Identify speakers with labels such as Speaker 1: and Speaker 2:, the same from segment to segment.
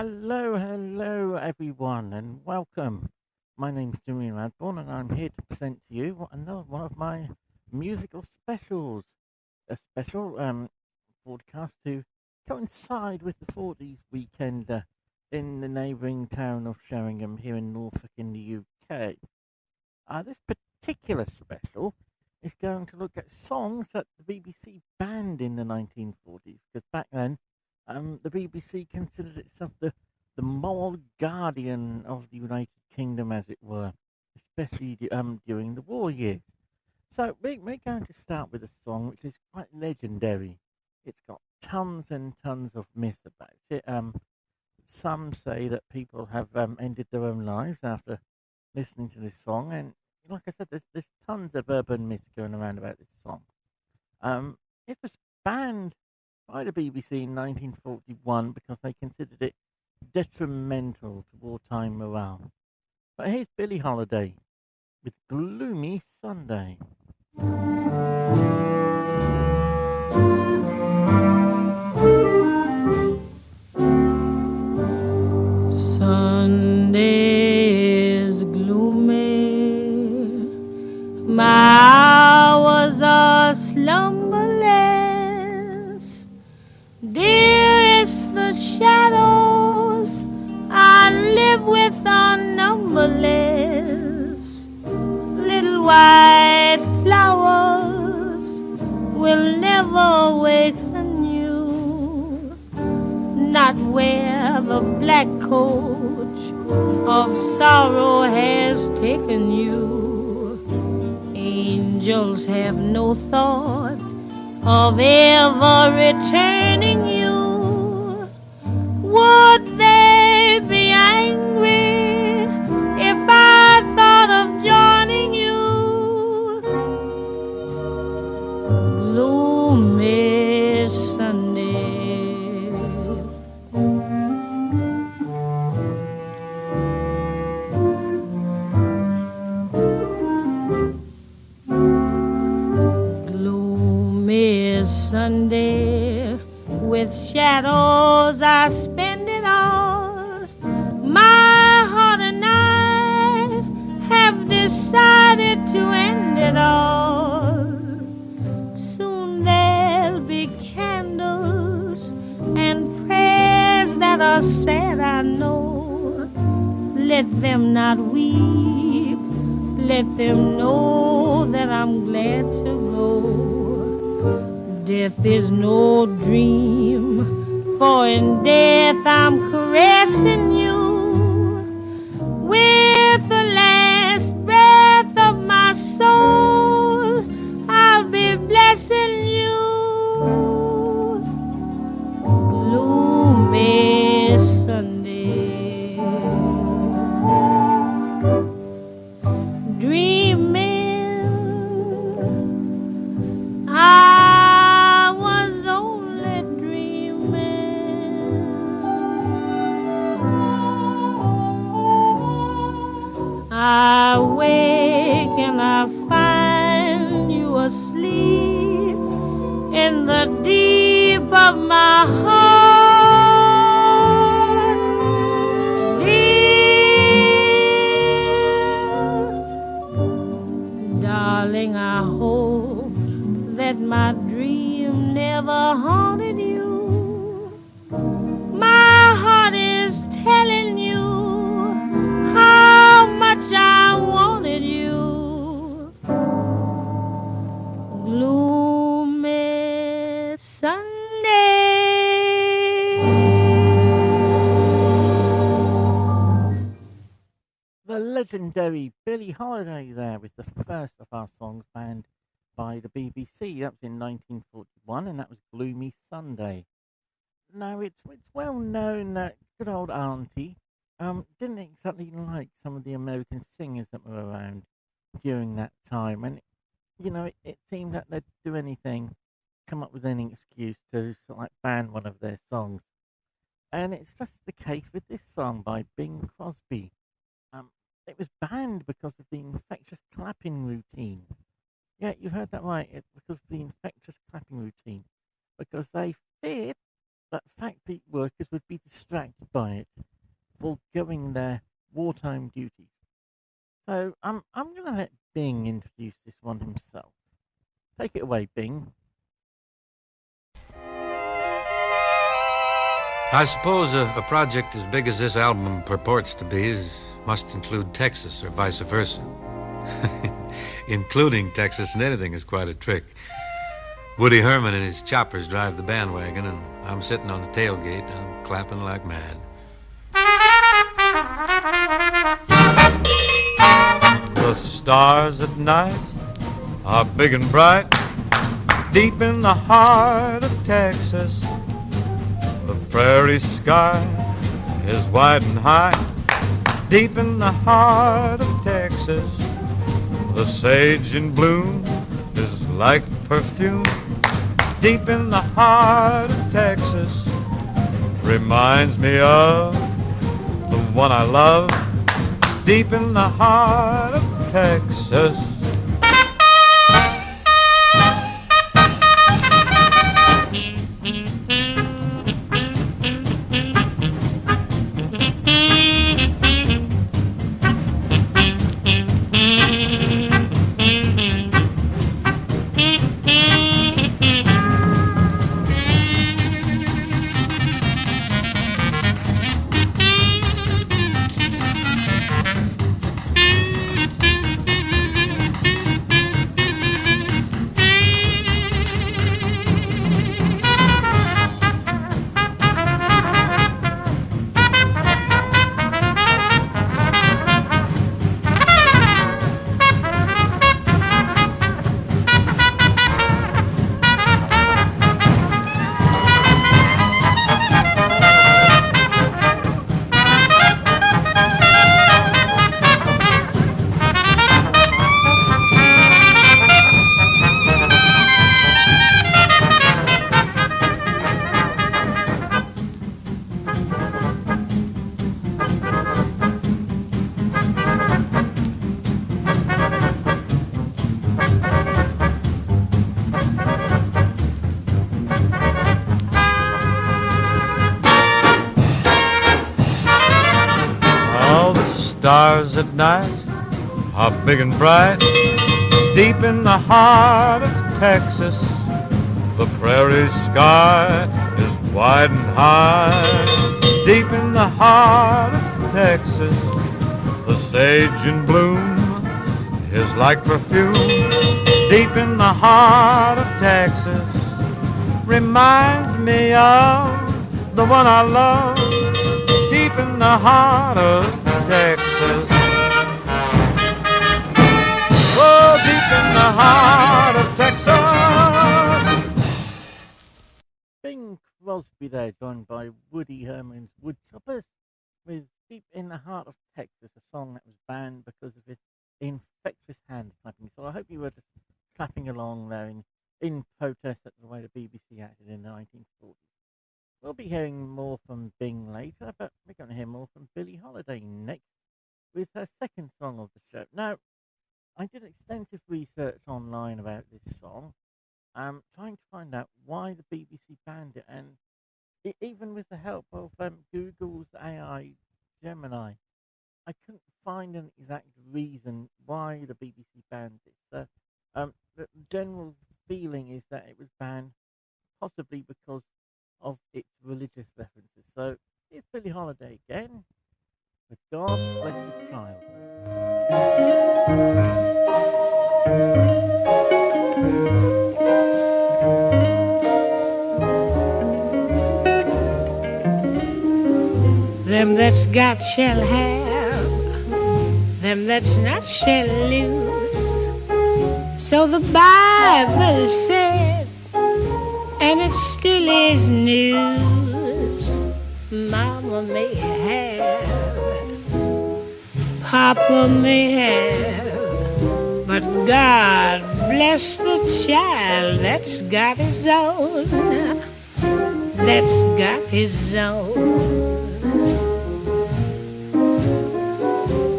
Speaker 1: Hello, everyone, and welcome. My name's Jimmy Radbourne, and I'm here to present to you another one of my musical specials. A special broadcast to coincide with the Forties weekend in the neighbouring town of Sheringham here in Norfolk in the UK. This particular special is going to look at songs that the BBC banned in the 1940s, because back then the BBC considered itself the moral guardian of the United Kingdom, as it were, especially during the war years. So we're going to start with a song which is quite legendary. It's got tons and tons of myths about it. Some say that people have ended their own lives after listening to this song, and like I said, there's tons of urban myths going around about this song. It was banned by the BBC in 1941 because they considered it detrimental to wartime morale. But here's Billie Holiday with Gloomy Sunday.
Speaker 2: Sunday is gloomy, my hours are slumberless. Dearest, the shadows I live with are numberless. Little white flowers will never awaken you, not where the black coach of sorrow has taken you. Angels have no thought of ever returning you. Would they be angry if I thought of joining you? Gloomy Sunday, gloomy Sunday, with shadows I spend it all. My heart and I have decided to end it all. Soon there'll be candles and prayers that are sad, I know. Let them not weep, let them know that I'm glad to go. Death is no dream, for in death I'm caressing you. With the last breath of my soul, I'll be blessing you. Gloomy Sunday, dreaming I was only dreaming. I wake and I find you asleep in the deep of my heart. Dear darling, I hope that my dream never haunted you. My heart is telling you how much I wanted you. Gloomy Sunday.
Speaker 1: The legendary Billie Holiday there with the first of our songs banned by the BBC. That was in 1941, and that was Gloomy Sunday. Now, it's well known that good old Auntie didn't exactly like some of the American singers that were around during that time, and it seemed that they'd do anything, come up with any excuse to sort of like ban one of their songs, and it's just the case with this song by Bing Crosby. Um, it was banned because of the infectious clapping routine. Yeah, you heard that right. It's because of the infectious clapping routine. Because they feared that fat people workers would be distracted by it, foregoing their wartime duties. So I'm going to let Bing introduce this one himself. Take it away, Bing.
Speaker 3: I suppose a project as big as this album purports to be must include Texas or vice versa. Including Texas and anything is quite a trick. Woody Herman and his choppers drive the bandwagon, and I'm sitting on the tailgate. I'm clapping like mad. The stars at night are big and bright, deep in the heart of Texas. The prairie sky is wide and high, deep in the heart of Texas. The sage in bloom is like perfume, deep in the heart of Texas. Reminds me of the one I love, deep in the heart of Texas. Stars at night are big and bright, deep in the heart of Texas. The prairie sky is wide and high, deep in the heart of Texas. The sage in bloom is like perfume, deep in the heart of Texas. Reminds me of the one I love, deep in the heart of Texas. Oh, deep in the heart of Texas.
Speaker 1: Bing Crosby there, joined by Woody Herman's Woodchoppers, with Deep in the Heart of Texas, a song that was banned because of his infectious hand clapping. So I hope you were just clapping along there in protest at the way the BBC acted in the 1940s. We'll be hearing more from Bing later, but we're going to hear more from Billie Holiday next with her second song of the show. Now, I did extensive research online about this song, trying to find out why the BBC banned it, and even with the help of Google's AI Gemini, I couldn't find an exact reason why the BBC banned it. The general feeling is that it was banned possibly because of its religious references. So here's Billie Holiday again with God Bless His Child.
Speaker 2: Them that's got shall have, them that's not shall lose. So the Bible said, and it still is news. Mama may have, Papa may have, but God bless the child that's got his own, that's got his own.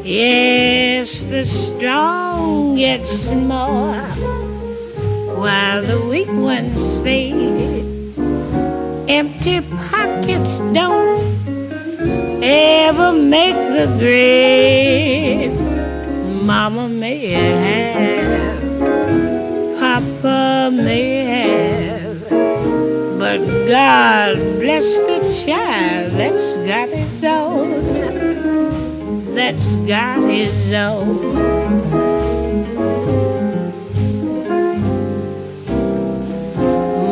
Speaker 2: Yes, the strong gets more while the weak ones fade. Empty pockets don't ever make the grade. Mama may have, Papa may have, but God bless the child that's got his own, that's got his own.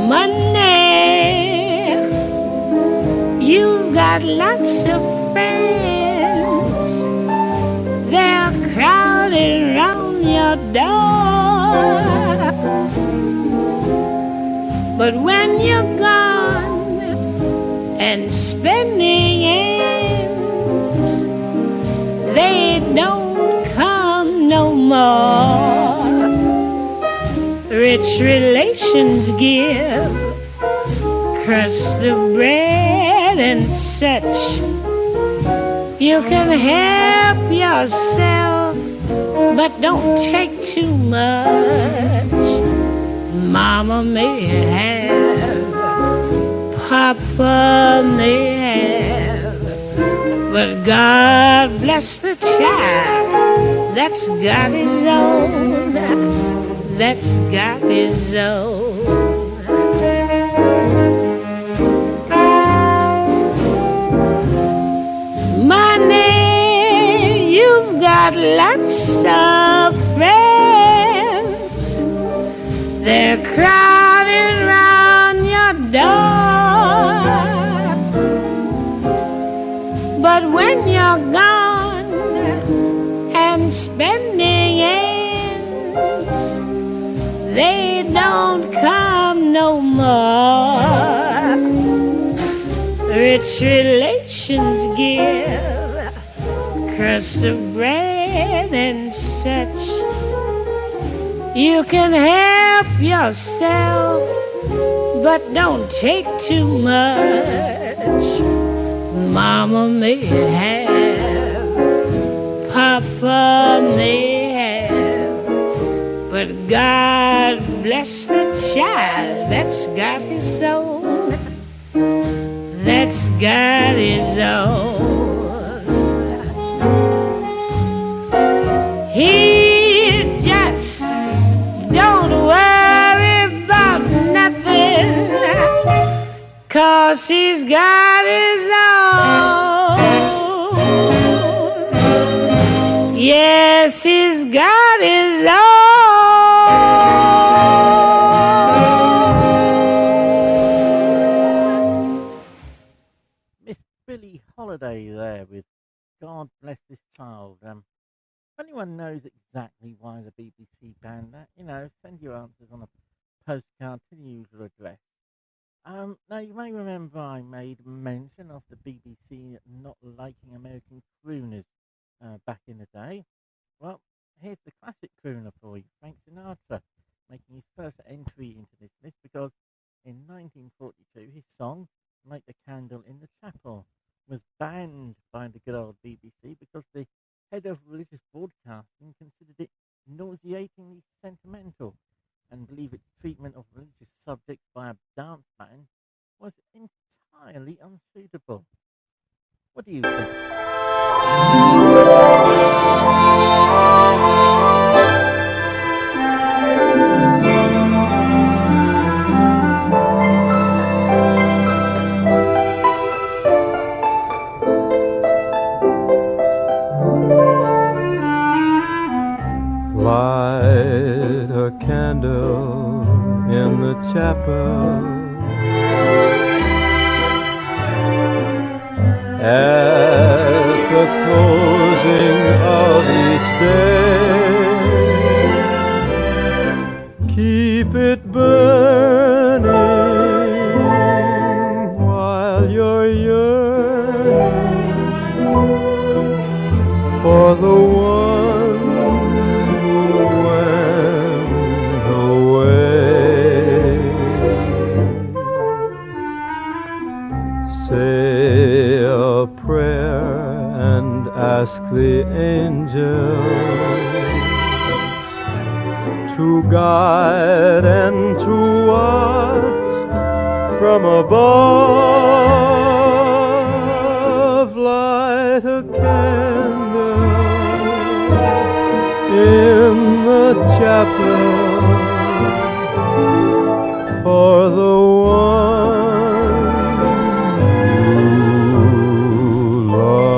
Speaker 2: Money, you've got lots of friends, they're crowding round your door. But when you're gone and spending ends, they don't come no more. Rich relations give crust of bread and such. You can help yourself, but don't take too much. Mama may have, Papa may have, but God bless the child that's got his own, that's got his own. Money, you've got lots of friends, they're crowding round your door. But when you're gone and spending ends, they don't come no more. Rich relations give crust of bread and such. You can help yourself, but don't take too much. Mama may have, Papa may have, but God bless the child that's got his own, that's got his own. He just don't worry about nothing, 'cause he's got his own. Yes, he's got his own.
Speaker 1: Miss Billie Holiday there with God Bless This Child. If anyone knows exactly why the BBC banned that, send your answers on a postcard to the usual address. Now, you may remember I made mention of the BBC not liking American crooners back in the day. Well, here's the classic crooner for you, Frank Sinatra, making his first entry into this list because in 1942 his song, Light the Candle in the Chapel, was banned by the good old BBC because the head of religious broadcasting considered it nauseatingly sentimental and believed its treatment of religious subjects by a dance band was entirely unsuitable. What do you think?
Speaker 3: Light a candle in the chapel at the closing of each day. Keep it burning while you're yearning for the one who went away. Say a prayer and ask the angels to guide and to watch from above, light a candle in the chapel for the one you love.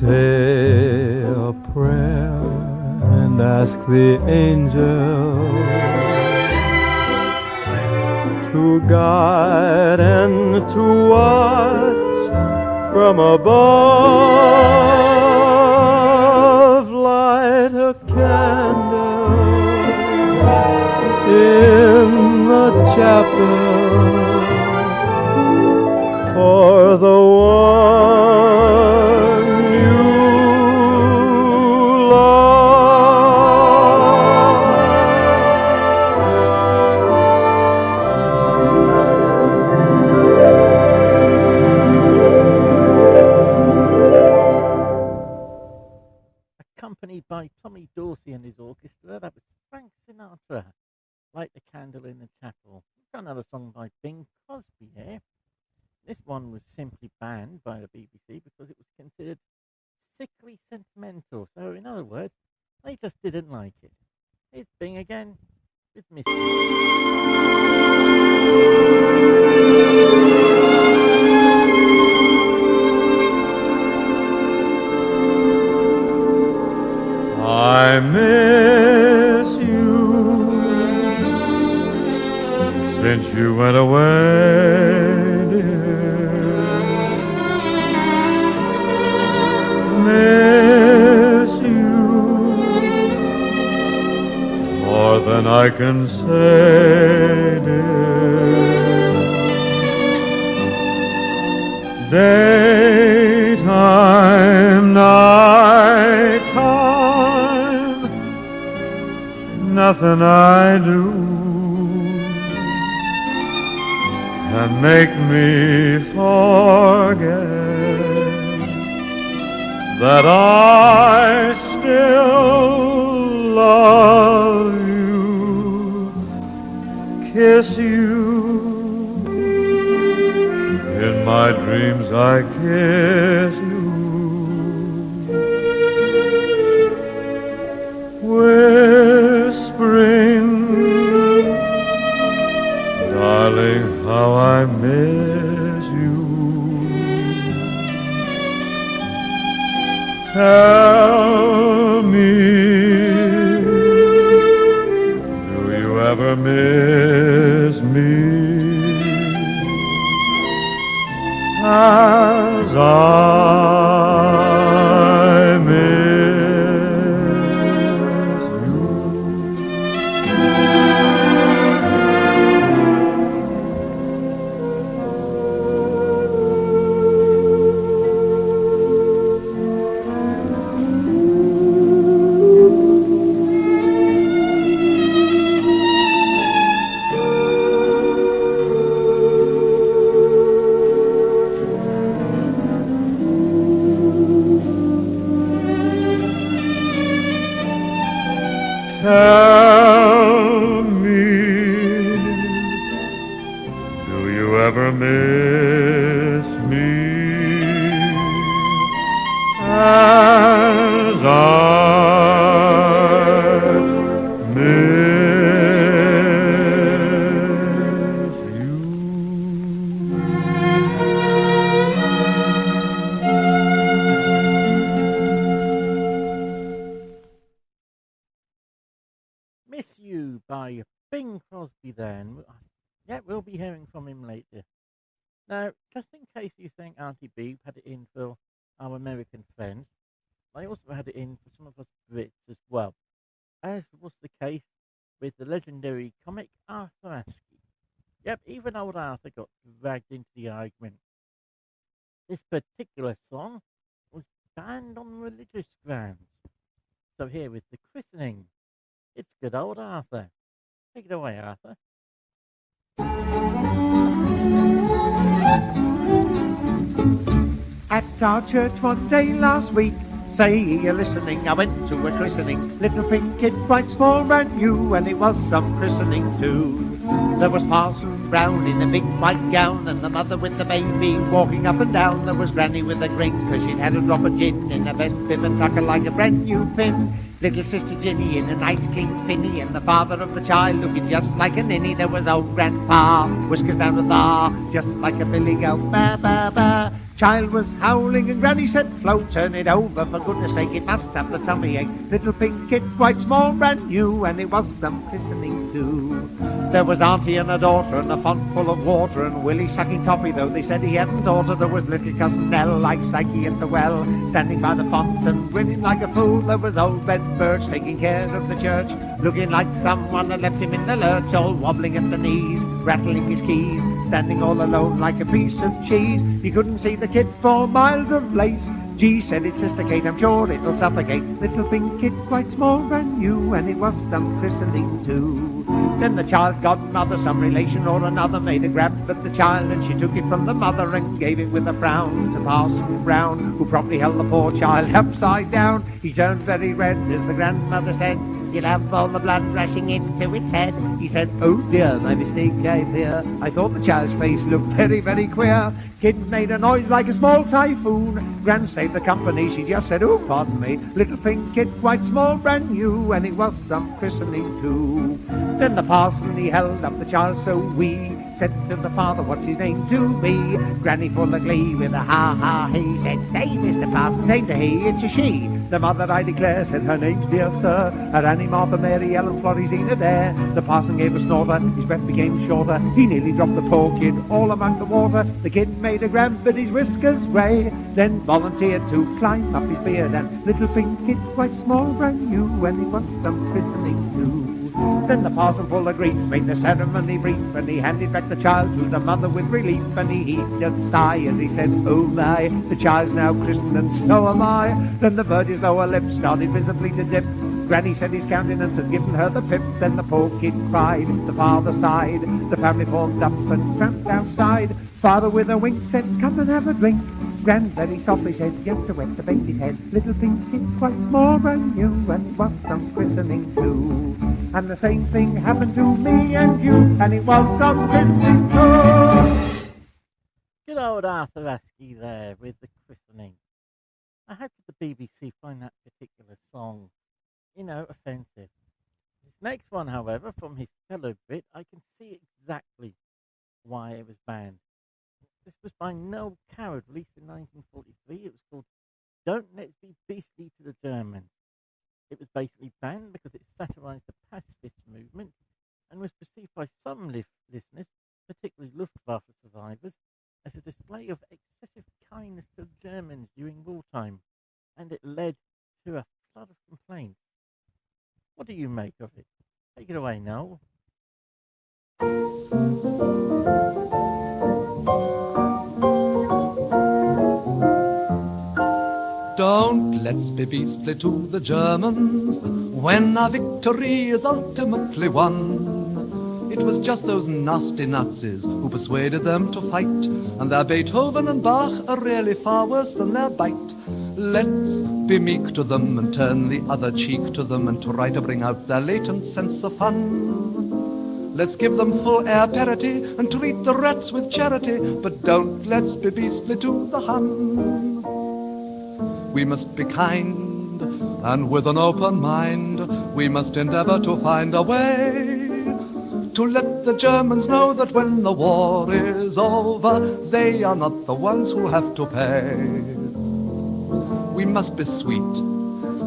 Speaker 3: Say a prayer and ask the angel to guide and to watch from above. Light a candle in the chapel for the one you love.
Speaker 1: Accompanied by Tommy Dorsey and his orchestra, that was Frank Sinatra, Light the Candle in the Chapel. We've got another song by Bing Crosby here. This one was simply banned by the BBC because it was considered sickly sentimental. So, in other words, they just didn't like it. Here's Bing again with Miss
Speaker 3: I miss you since you went away, dear. Miss you more than I can say, dear. Daytime, nighttime, nothing I do can make me forget that I still love you, kiss you. In my dreams I kiss you. Whispering, darling, how I miss you. Tell me, do you ever miss me as I miss you? Tell me, do you ever miss me as I miss you?
Speaker 1: Miss You by Bing Crosby then. Yeah, we'll be hearing from him later. Now, just in case you think Auntie B had it in for our American friends, I also had it in for some of us Brits as well, as was the case with the legendary comic Arthur Askey. Yep, even old Arthur got dragged into the argument. This particular song was banned on religious grounds. So here with the Christening, it's good old Arthur. Take it away, Arthur.
Speaker 4: At our church one day last week, say you're listening, I went to a christening. Little pink kid, quite small, brand new, and it was some christening too. There was Parson Brown in a big white gown, and the mother with the baby walking up and down. There was Granny with a grin, 'cause she'd had a drop of gin in her best bib and tucker like a brand new pin. Little sister Ginny in a nice clean finny, and the father of the child looking just like a ninny. There was old grandpa, whiskers down the bar, just like a billy goat, ba ba ba. Child was howling and Granny said, "Flo, turn it over, for goodness sake, it must have the tummy ache." Little pink kid, quite small, brand new, and it was some christening too. There was Auntie and her daughter, and a font full of water, and Willie sucking toffee, though they said he hadn't taught her. There was little cousin Nell, like Psyche at the well, standing by the font and grinning like a fool. There was old Ben Birch taking care of the church, looking like someone had left him in the lurch, all wobbling at the knees, rattling his keys, standing all alone like a piece of cheese. You couldn't see the kid for miles of lace. G said it's Sister Kate, I'm sure it'll suffocate. Little pink kid, quite small, brand new, and it was some christening too. Then the child's godmother, some relation or another, made a grab at the child, and she took it from the mother and gave it with a frown to Parson Brown, who promptly held the poor child upside down. He turned very red as the grandmother said, "You'll have all the blood rushing into its head." He said, "Oh dear, my mistake, I fear. I thought the child's face looked very, very queer." Kid made a noise like a small typhoon. Gran saved the company, she just said, "Oh, pardon me." Little pink kid, quite small, brand new, and it was some christening too. Then the parson, he held up the child so wee, said to the father, "What's his name to be?" Granny full of glee with a ha-ha he said, "Say, Mr. Parson, ain't a he, it's a she." The mother, I declare, said her name's dear sir, her Annie, Martha, Mary, Ellen, Florizina there. The parson gave a snorter, his breath became shorter, he nearly dropped the poor kid all among the water. The kid made a grab at his whiskers grey, then volunteered to climb up his beard, and little pink kid, quite small, brand new, and he was some christening too. Then the parson full of grief made the ceremony brief, and he handed back the child to the mother with relief, and he heaved a sigh as he said, "Oh my, the child's now christened and so am I." Then the Virgin's lower lip started visibly to dip. Granny said his countenance had given her the pip. Then the poor kid cried, the father sighed, the family formed up and tramped outside. Father with a wink said, "Come and have a drink." Gran very softly said, "Just to wet the baby's head." Little pink kid, quite small, brand new, and it was some christening too. And the same thing happened to me and you, and it was some christening too.
Speaker 1: Good old Arthur Askey there with the christening. Now, how could the BBC find that particular song, offensive? This next one, however, from his fellow Brit, I can see exactly why it was banned. This was by Noel, released in 1943. It was called "Don't Let's Be Beastly to the Germans." It was basically banned because it satirised the pacifist movement and was perceived by some listeners, particularly Luftwaffe survivors, as a display of excessive kindness to Germans during wartime, and it led to a flood of complaints. What do you make of it? Take it away, Noel.
Speaker 5: Don't let's be beastly to the Germans when our victory is ultimately won. It was just those nasty Nazis who persuaded them to fight, and their Beethoven and Bach are really far worse than their bite. Let's be meek to them and turn the other cheek to them and try to bring out their latent sense of fun. Let's give them full air parity and treat the rats with charity, but don't let's be beastly to the Hun. We must be kind, and with an open mind, we must endeavor to find a way to let the Germans know that when the war is over, they are not the ones who have to pay. We must be sweet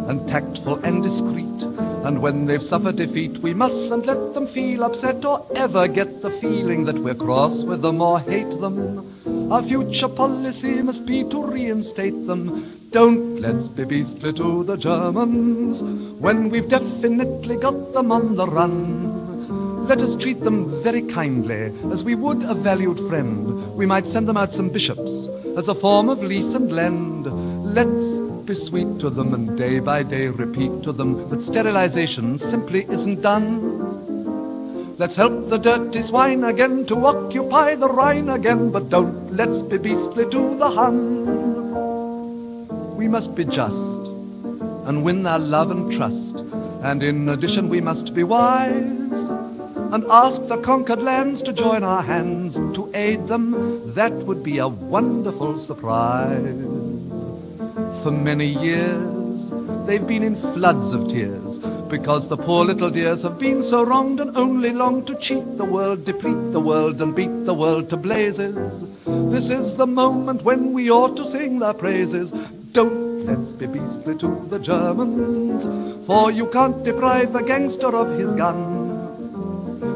Speaker 5: and tactful and discreet, And when they've suffered defeat, we mustn't let them feel upset or ever get the feeling that we're cross with them or hate them. Our future policy must be to reinstate them. Don't let's be beastly to the Germans when we've definitely got them on the run. Let us treat them very kindly, as we would a valued friend. We might send them out some bishops as a form of lease and lend. Let's be sweet to them and day by day repeat to them that sterilization simply isn't done. Let's help the dirty swine again to occupy the Rhine again, but don't let's be beastly to the Hun. We must be just and win their love and trust, and in addition we must be wise and ask the conquered lands to join our hands to aid them. That would be a wonderful surprise. For many years they've been in floods of tears, because the poor little dears have been so wronged and only long to cheat the world, deplete the world, and beat the world to blazes. This is the moment when we ought to sing their praises. Don't let's be beastly to the Germans, for you can't deprive a gangster of his gun.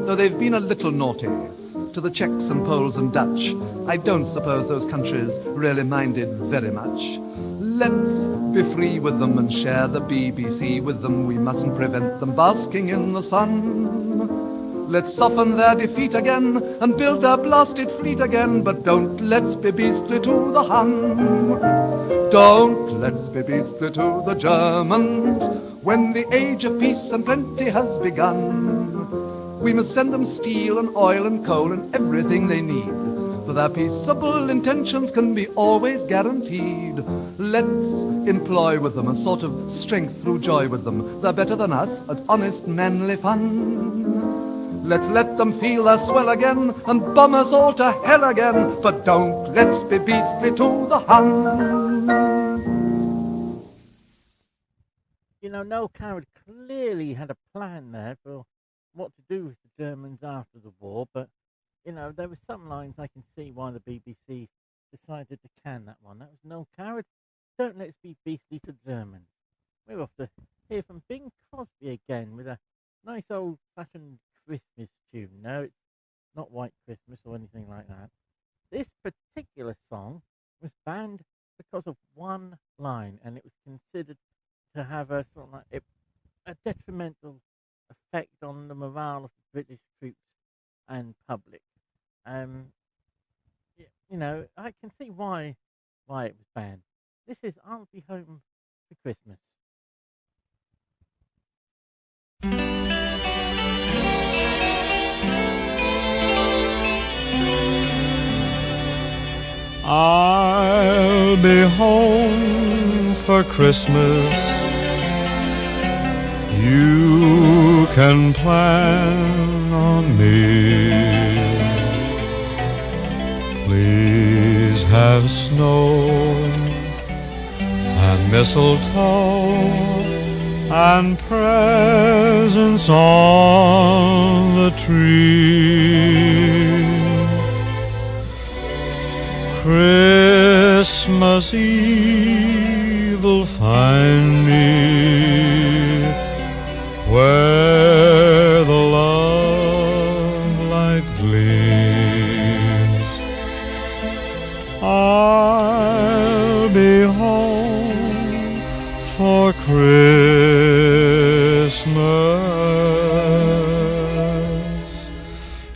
Speaker 5: Though they've been a little naughty to the Czechs and Poles and Dutch, I don't suppose those countries really minded very much. Let's be free with them and share the B.B.C with them. We mustn't prevent them basking in the sun. Let's soften their defeat again and build their blasted fleet again, but don't let's be beastly to the Hun. Don't let's be beastly to the Germans when the age of peace and plenty has begun. We must send them steel and oil and coal and everything they need, for their peaceable intentions can be always guaranteed. Let's employ with them a sort of strength through joy with them. They're better than us at honest manly fun. Let's let them feel their swell again and bomb us all to hell again, but don't let's be beastly to the Hun.
Speaker 1: You know, Noel clearly had a plan there for what to do with the Germans after the war, but you know, there were some lines I can see why the BBC decided to can that one. That was Noel Coward. Don't let's be beastly to Germans. We're off to hear from Bing Crosby again with a nice old-fashioned Christmas tune. No, it's not White Christmas or anything like that. This particular song was banned because of one line, and it was considered to have a sort of like a detrimental effect on the morale of the British troops and public. You know, I can see why it was banned. This is I'll Be Home for Christmas.
Speaker 3: I'll be home for Christmas. You can plan on me. Please have snow and mistletoe and presents on the tree. Christmas Eve will find me where the love light gleams. I'll be home for Christmas,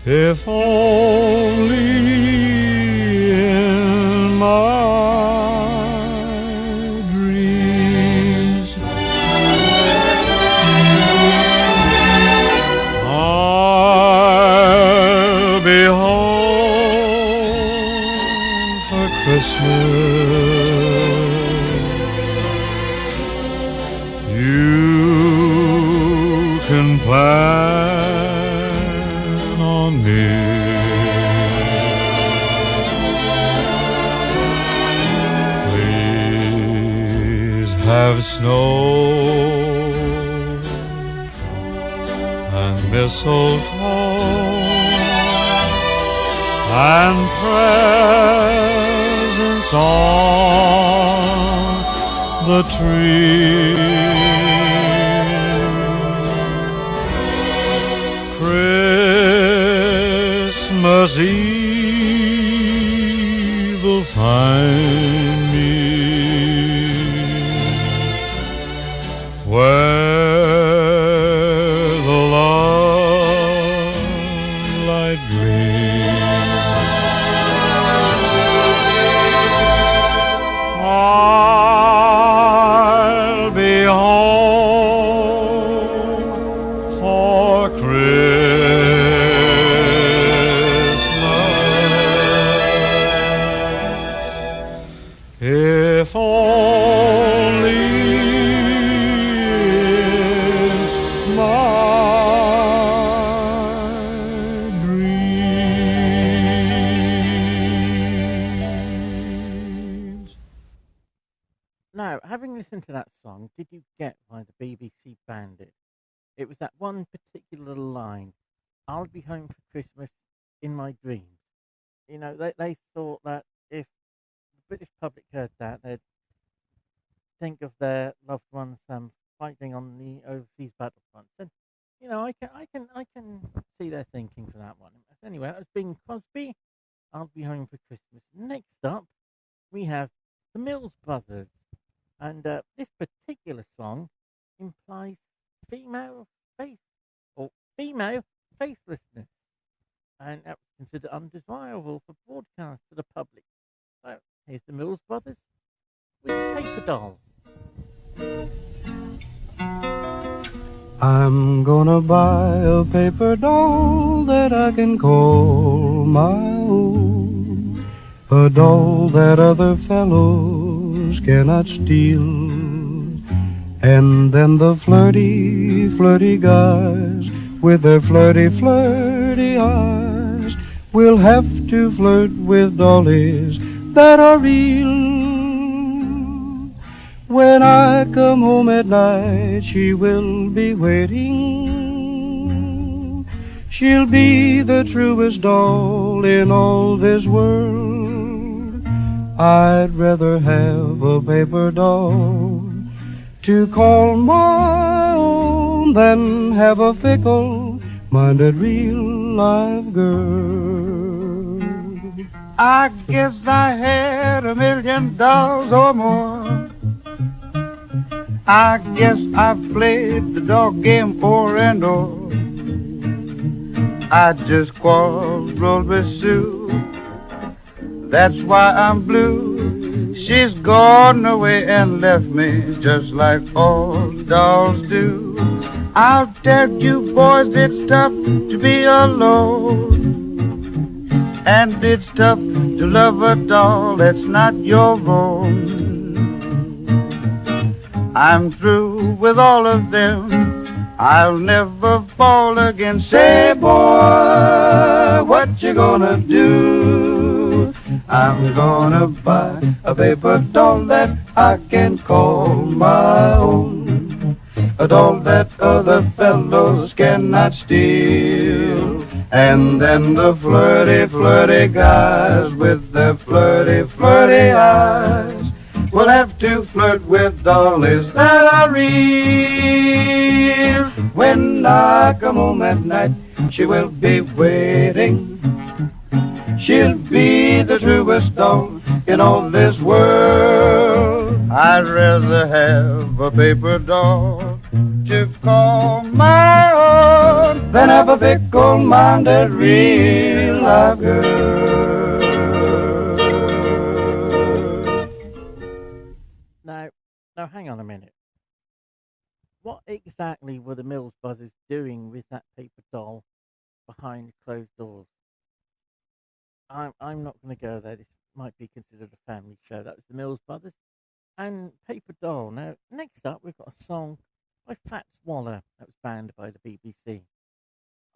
Speaker 3: if only in my dreams. I'll be home for Christmas. You can plan on me. Please have snow and mistletoe and presents on the tree. Christmas Eve will find me where the light gleams. I'll be home for Christmas, if only in my dreams.
Speaker 1: Now, having listened to that song, did you get why the BBC banned it? It was that one particular line, I'll be home for Christmas in my dreams. You know, they thought that if the British public heard that, they'd think of their loved ones fighting on the overseas battlefronts. And, you know, I can see their thinking for that one. Anyway, that was Bing Crosby, I'll be home for Christmas. Next up, we have the Mills Brothers. And this particular song implies female faith or female faithlessness, and that was considered undesirable for broadcast to the public. So here's the Mills Brothers with Paper Doll.
Speaker 6: I'm gonna buy a paper doll that I can call my own, a doll that other fellows cannot steal. And then the flirty, flirty guys with their flirty, flirty eyes will have to flirt with dollies that are real. When I come home at night, she will be waiting. She'll be the truest doll in all this world. I'd rather have a paper doll to call my own than have a fickle-minded real-life girl. I guess I had $1 million or more. I guess I've played the dog game o'er and o'er. I just quarreled with Sue, that's why I'm blue. She's gone away and left me just like all dolls do. I'll tell you boys, it's tough to be alone, and it's tough to love a doll that's not your own. I'm through with all of them, I'll never fall again. Say boy, what you gonna do? I'm gonna buy a paper doll that I can call my own, a doll that other fellows cannot steal. And then the flirty, flirty guys with their flirty, flirty eyes will have to flirt with dollies that are real. When I come home at night, she will be waiting. She'll be the truest doll in all this world. I'd rather have a paper doll to call my own than have a fickle-minded real-life girl.
Speaker 1: Now, hang on a minute. What exactly were the Mills Brothers doing with that paper doll behind closed doors? I'm not going to go there. This might be considered a family show. That was the Mills Brothers and Paper Doll. Now, next up, we've got a song by Fats Waller that was banned by the BBC.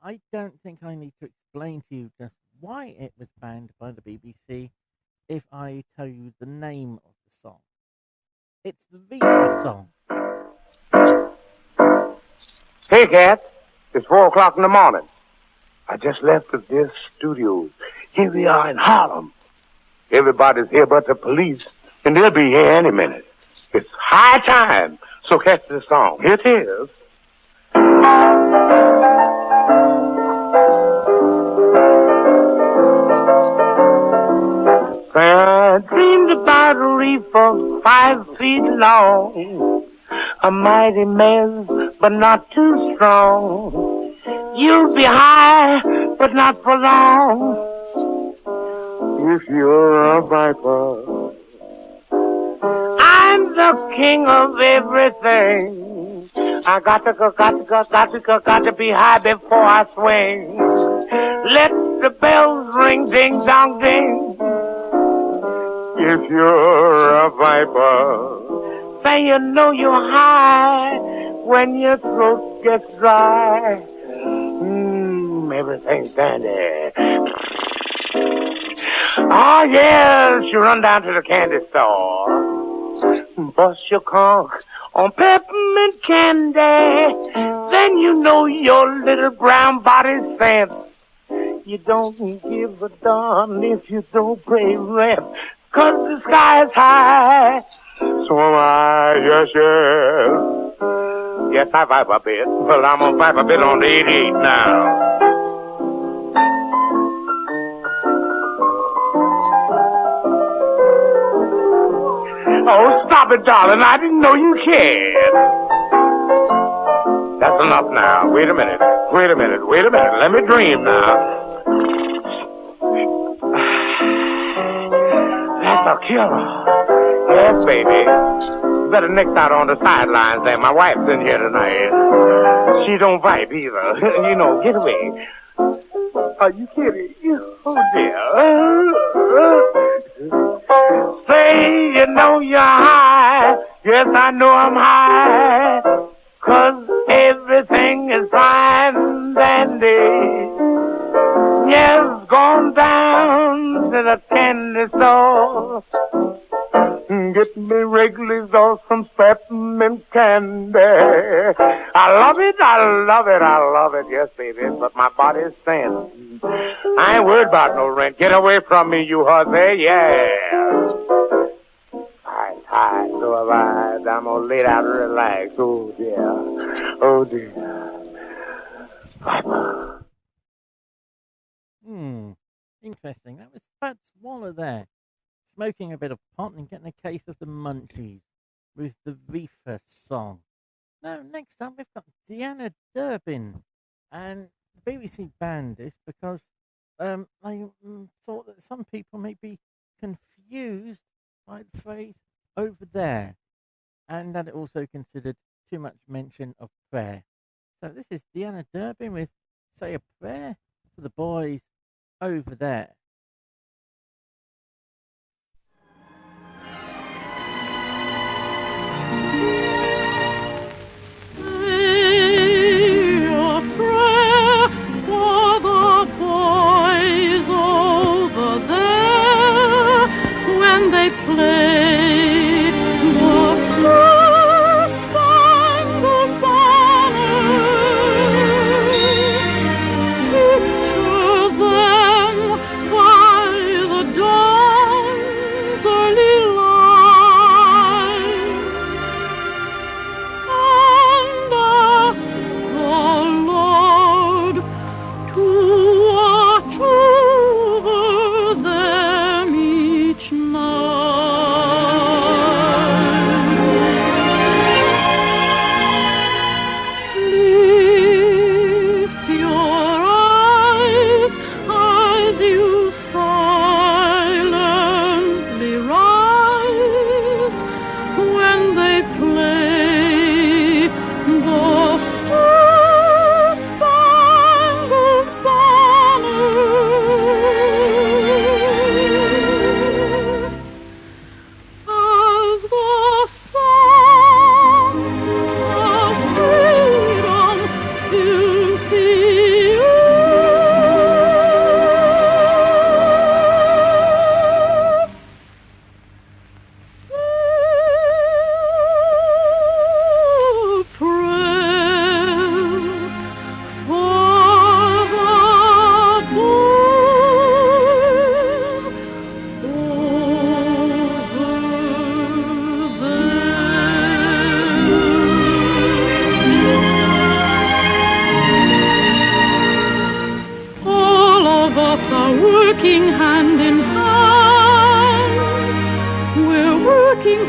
Speaker 1: I don't think I need to explain to you just why it was banned by the BBC if I tell you the name of the song. It's the Reefer song.
Speaker 7: Hey, Cat. It's 4 o'clock in the morning. I just left this studio. Here we are in Harlem. Everybody's here but the police, and they'll be here any minute. It's high time. So catch the song. Here it is. I dreamed about a reefer 5 feet long, a mighty mess, but not too strong. You'll be high, but not for long. If you're a viper, I'm the king of everything. I got to be high before I swing. Let the bells ring, ding dong ding. If you're a viper, say you know you're high when your throat gets dry. Everything's dandy. Oh, yes, you run down to the candy store, bust your conch on peppermint candy. Then you know your little brown body's sent. You don't give a darn if you don't pay rent, 'cause the sky's high. So am I, yes, yes. Yes, I vibe a bit. Well, I'm gonna vibe a bit on the 88 now. Oh, stop it, darling. I didn't know you cared. That's enough now. Wait a minute. Let me dream now. That's a killer. Yes, baby. You better nix out on the sidelines there. My wife's in here tonight. She don't vibe either. You know, get away. Are you kidding? Oh, dear. Say you know you're high. Yes, I know I'm high. 'Cause everything is fine and dandy. Yes, gone down to the candy store. Get me Wrigley's or some peppermint candy. I love it, yes, baby, but my body's thin. I ain't worried about no rent. Get away from me, you hussy, yeah. Hi, so have I. I'm gonna lay down and relax. Oh, dear. Papa.
Speaker 1: Interesting. That was Fat Swaller there, smoking a bit of pot and getting a case of the munchies with the Reefer song. Now, next up, we've got Deanna Durbin, and the BBC banned this because they thought that some people may be confused by the phrase over there, and that it also considered too much mention of prayer. So this is Deanna Durbin with Say a Prayer for the Boys Over There.
Speaker 2: They play the Star-Spangled Banner. Picture them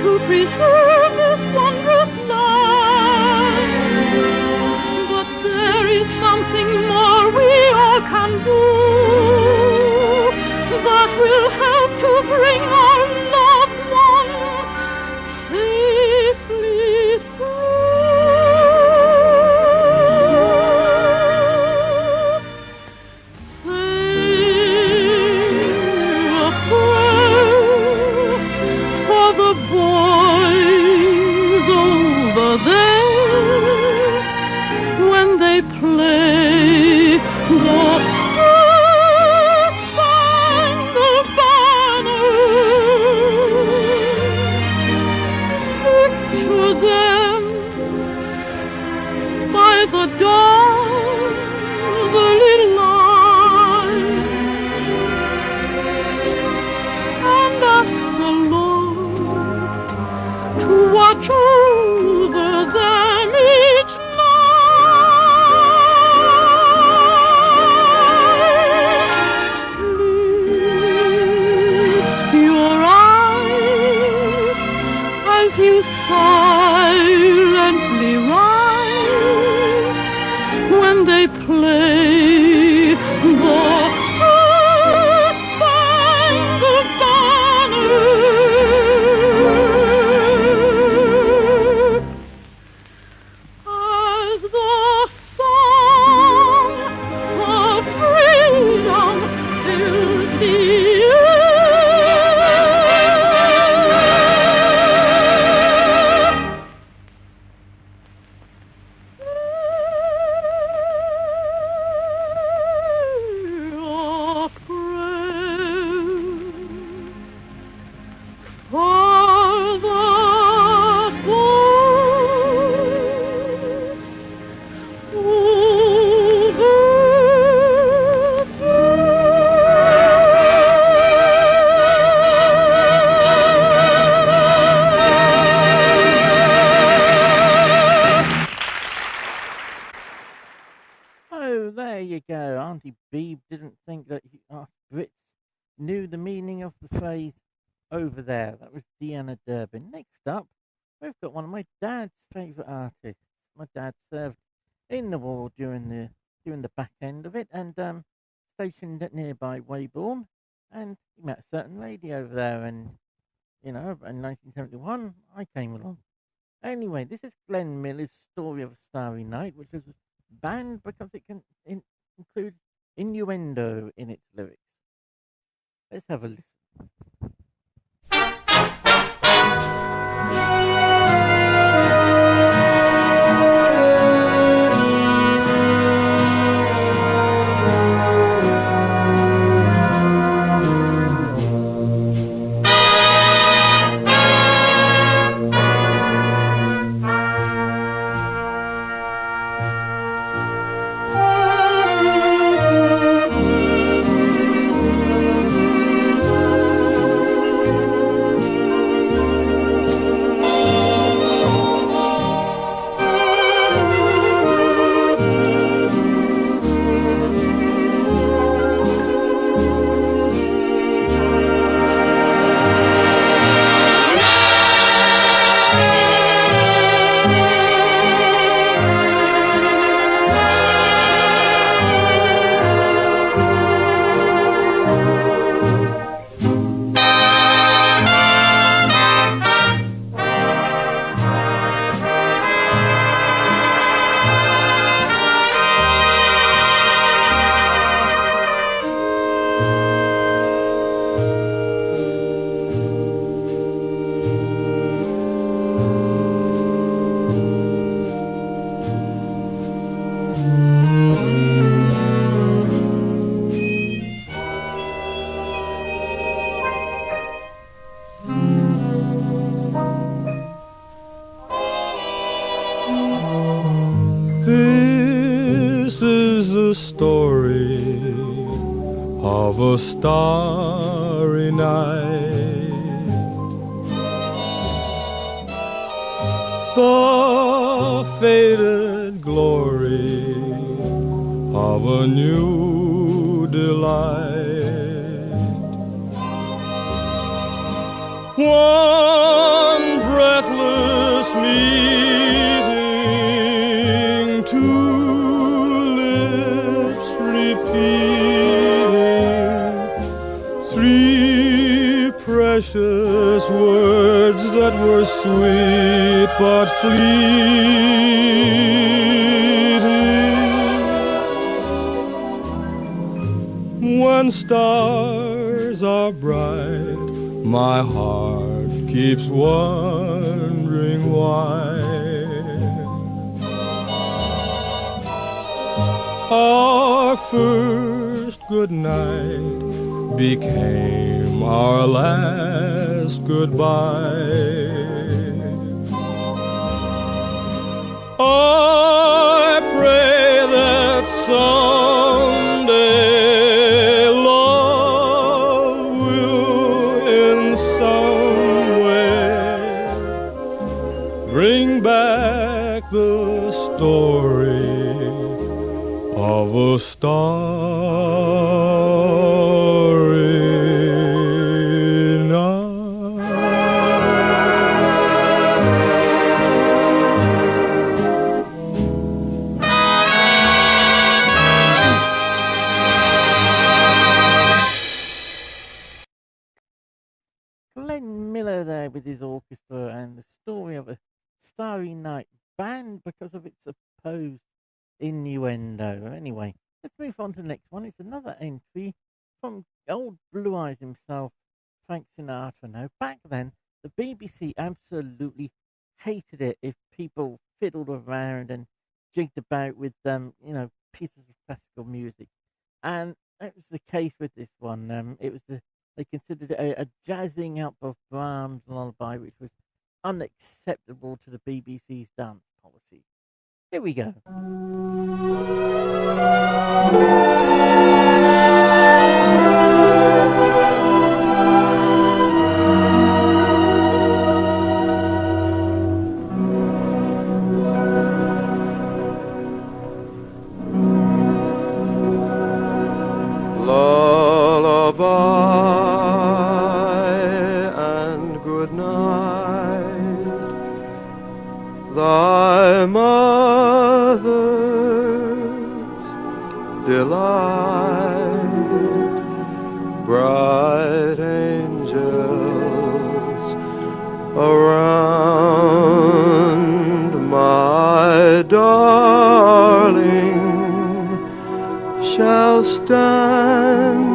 Speaker 8: who preserve this wondrous land. But there is something more we all can do that will help to bring our loved ones safely through. Sing a prayer for the boys over there when they play the Star-Spangled Banner. Picture them by the dawn's early light and ask the Lord to watch over them each night. Lift your eyes as you silently rise when they play the Star-Spangled Banner. As the song of freedom fills the
Speaker 1: Oh, there you go. Auntie Beeb didn't think that us Brits knew the meaning of the phrase over there. That was Deanna Durbin. Next up, we've got one of my dad's favourite artists. My dad served in the war during the back end of it, and stationed at nearby Weybourne, and he met a certain lady over there, and in 1971 I came along. Anyway, this is Glenn Miller's Story of a Starry Night, which was banned because it can include innuendo in its lyrics. Let's have a listen.
Speaker 3: This is the story of a starry night. The faded glory of a new delight. One meeting, two lips repeating, three precious words that were sweet but fleeting. When stars are bright, my heart keeps wondering why. Our first good night became our last goodbye. I pray that someday love will in some way bring back the story of a starry night.
Speaker 1: Glenn Miller there with his orchestra and the story of a starry night, banned because of its supposed innuendo. Anyway, let's move on to the next one. It's another entry from old Blue Eyes himself, Frank Sinatra. Now, back then, the BBC absolutely hated it if people fiddled around and jigged about with pieces of classical music, and that was the case with this one. They considered it a jazzing up of Brahms' lullaby, which was unacceptable to the BBC's dance policy. Here we go.
Speaker 3: Lullaby and good night, thy mother's delight, bright angels around my darling shall stand.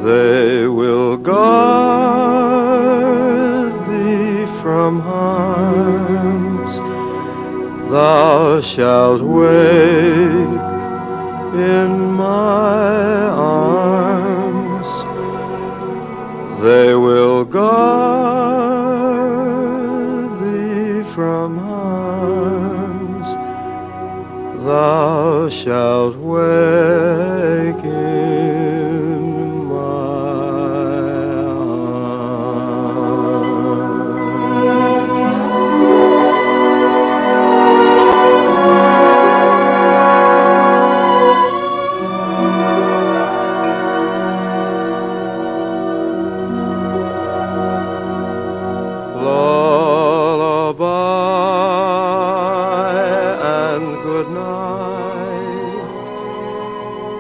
Speaker 3: They will guard thee from harms. Thou shalt wake in my arms. They will guard thee from harms. Thou shalt wake in my lullaby and good night,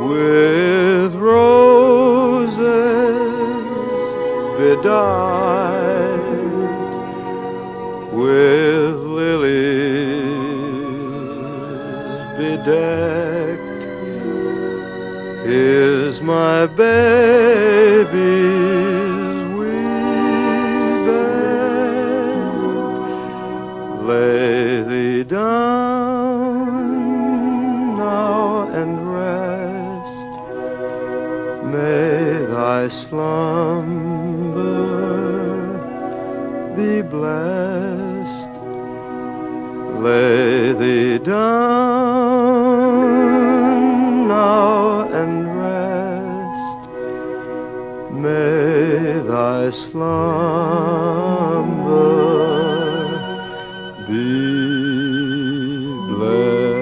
Speaker 3: with roses bedight, with lilies bedecked, is my baby's wee bed. Lay thee down now and rest. May thy slumber be blessed. Lay thee down now and rest. May thy slumber be blessed.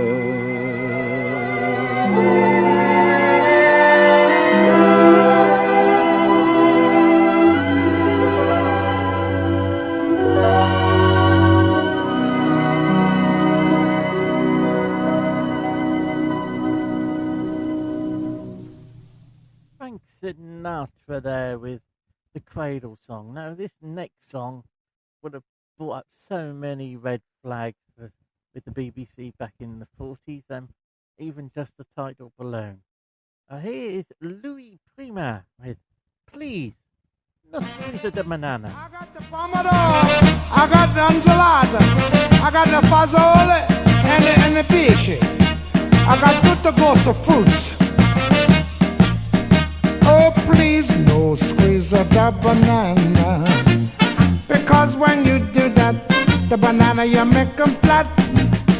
Speaker 1: Sinatra there with the Cradle song. Now, this next song would have brought up so many red flags with the BBC back in the 40s, even just the title alone. Here is Louis Prima with Please, No Squeeze the Banana.
Speaker 9: I got the pomodoro, I got the enchilada, I got the fazola and the pesce. I got tutto gosto fruits. Oh, please, no squeeze of the banana. Because when you do that, the banana you make them flat.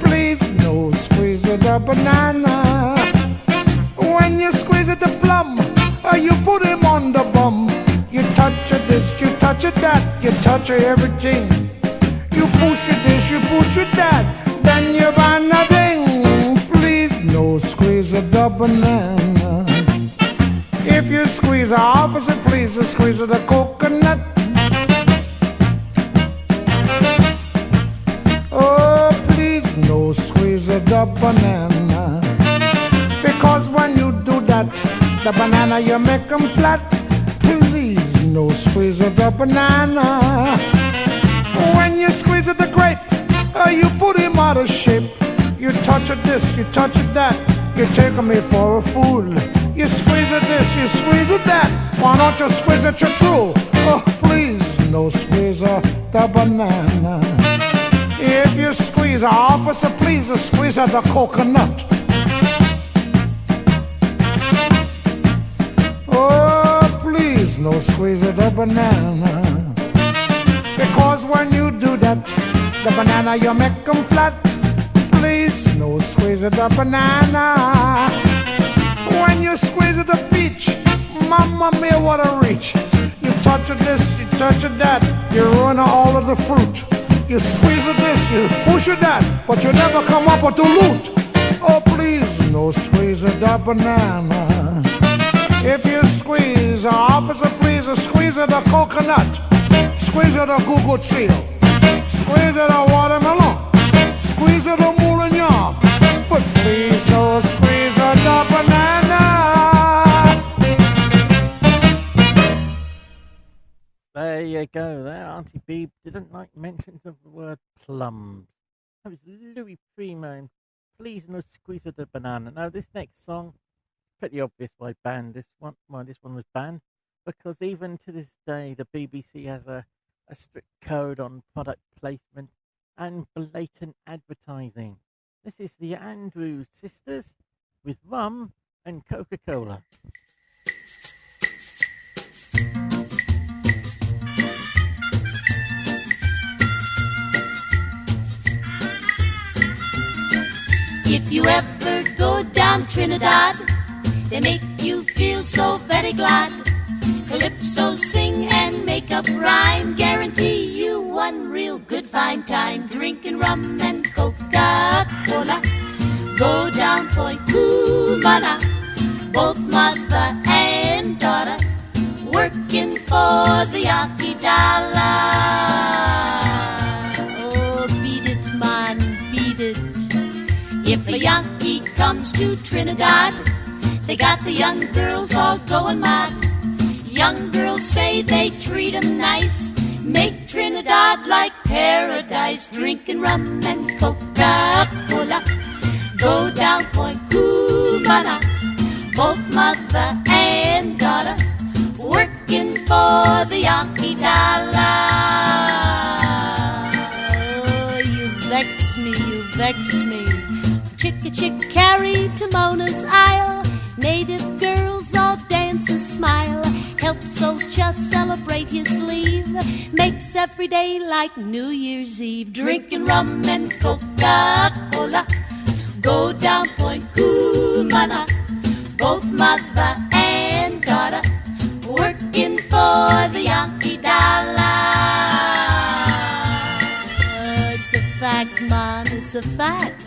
Speaker 9: Please, no squeeze of the banana. When you squeeze it the plum, you put him on the bum. You touch it this, you touch it that, you touch it everything. You push it this, you push it that, then you buy nothing. Please, no squeeze of the banana. If you squeeze the opposite, please squeeze of the coconut. Oh, please, no squeeze of the banana. Because when you do that, the banana you make them flat. Please, no squeeze of the banana. When you squeeze of the grape, you put him out of shape. You touch it this, you touch it that, you're taking me for a fool. You squeeze it this, you squeeze it that, why don't you squeeze it your true? Oh, please, no squeeze of the banana. If you squeeze an officer, please squeeze of the coconut. Oh, please, no squeeze of the banana. Because when you do that, the banana you make them flat. Please, no squeeze of the banana. When you squeeze of the peach, mama mia, what a reach. You touch it this, you touch it that, you ruin all of the fruit. You squeeze it this, you push it that, but you never come up with the loot. Oh, please, no squeeze of the banana. If you squeeze an officer, please squeeze of the coconut. Squeeze of the Google seal. Squeeze of the watermelon. Squeeze of the moulignon. But please, no squeeze of the banana.
Speaker 1: There you go. There, Auntie Beeb didn't like mentions of the word plums. That was Louis Prima and Please No Squeeze of the Banana. Now, this next song, pretty obvious why banned this one. Why this one was banned, because even to this day, the BBC has a strict code on product placement and blatant advertising. This is the Andrews Sisters with rum and Coca-Cola.
Speaker 10: If you ever go down Trinidad, they make you feel so very glad. Calypso sing and make up rhyme, guarantee you one real good fine time. Drinking rum and Coca-Cola, go down Point Cumana, both mother and daughter, working for the Yankee dollar. Oh, beat it, man, beat it. If a Yankee comes to Trinidad, they got the young girls all going mad. Young girls say they treat 'em nice, make Trinidad like paradise. Drinking rum and Coca-Cola, go down Point Cumana, both mother and daughter, working for the Yankee dollar. Oh, you vex me, you vex me. Chick carry to Mona's Isle, native girls all dance and smile. Helps Ocha celebrate his leave, makes every day like New Year's Eve. Drinking rum and Coca-Cola, go down Point Cumana, both mother and daughter, working for the Yankee dollar. It's a fact, man, it's a fact.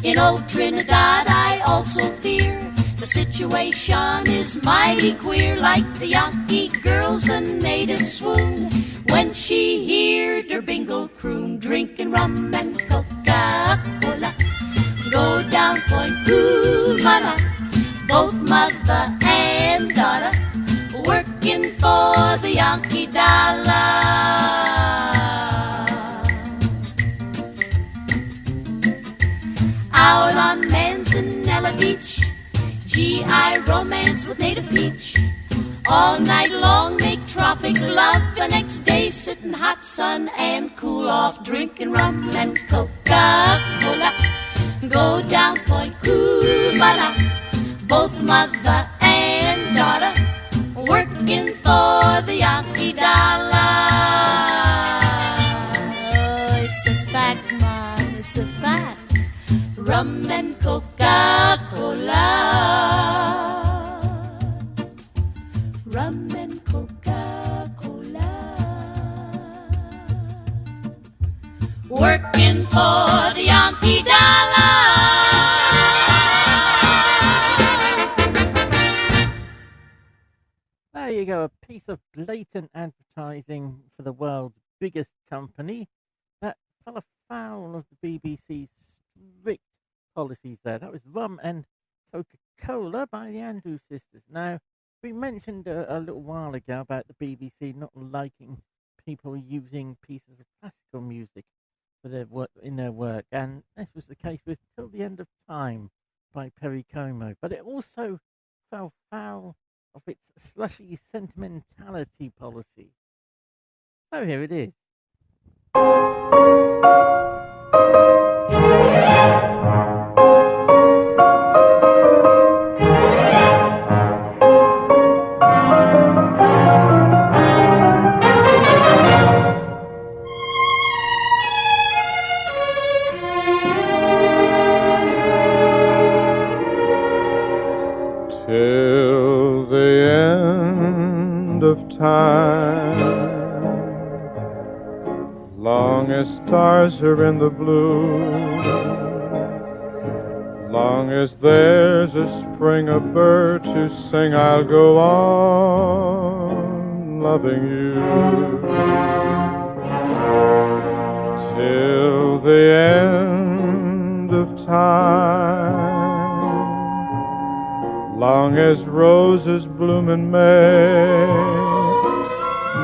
Speaker 10: In old Trinidad I also fear the situation is mighty queer. Like the Yankee girls, the natives swoon when she heard her bingle croon. Drinking rum and Coca-Cola, go down Point Cumana, both mother and daughter, Yankee dollar. Out on Manzanella Beach, GI romance with native peach. All night long make tropic love. The next day sit in hot sun and cool off, drinking rum and Coca-Cola. Go down Point Cumana, both mother and daughter, working for the Yankee dollar. Oh, it's a fact, Mom, it's a fact. Rum and Coca-Cola. Rum and Coca-Cola. Working for the Yankee dollar.
Speaker 1: There you go, a piece of blatant advertising for the world's biggest company that fell afoul of the BBC's strict policies there. That was Rum and Coca-Cola by the Andrews Sisters. Now, we mentioned a little while ago about the BBC not liking people using pieces of classical music for their work in their work, and this was the case with Till the End of Time by Perry Como. But it also fell foul of its slushy sentimentality policy. So here it is.
Speaker 3: Till the end of time, long as stars are in the blue, long as there's a spring, a bird to sing, I'll go on loving you. Till the end of time, long as roses bloom in May,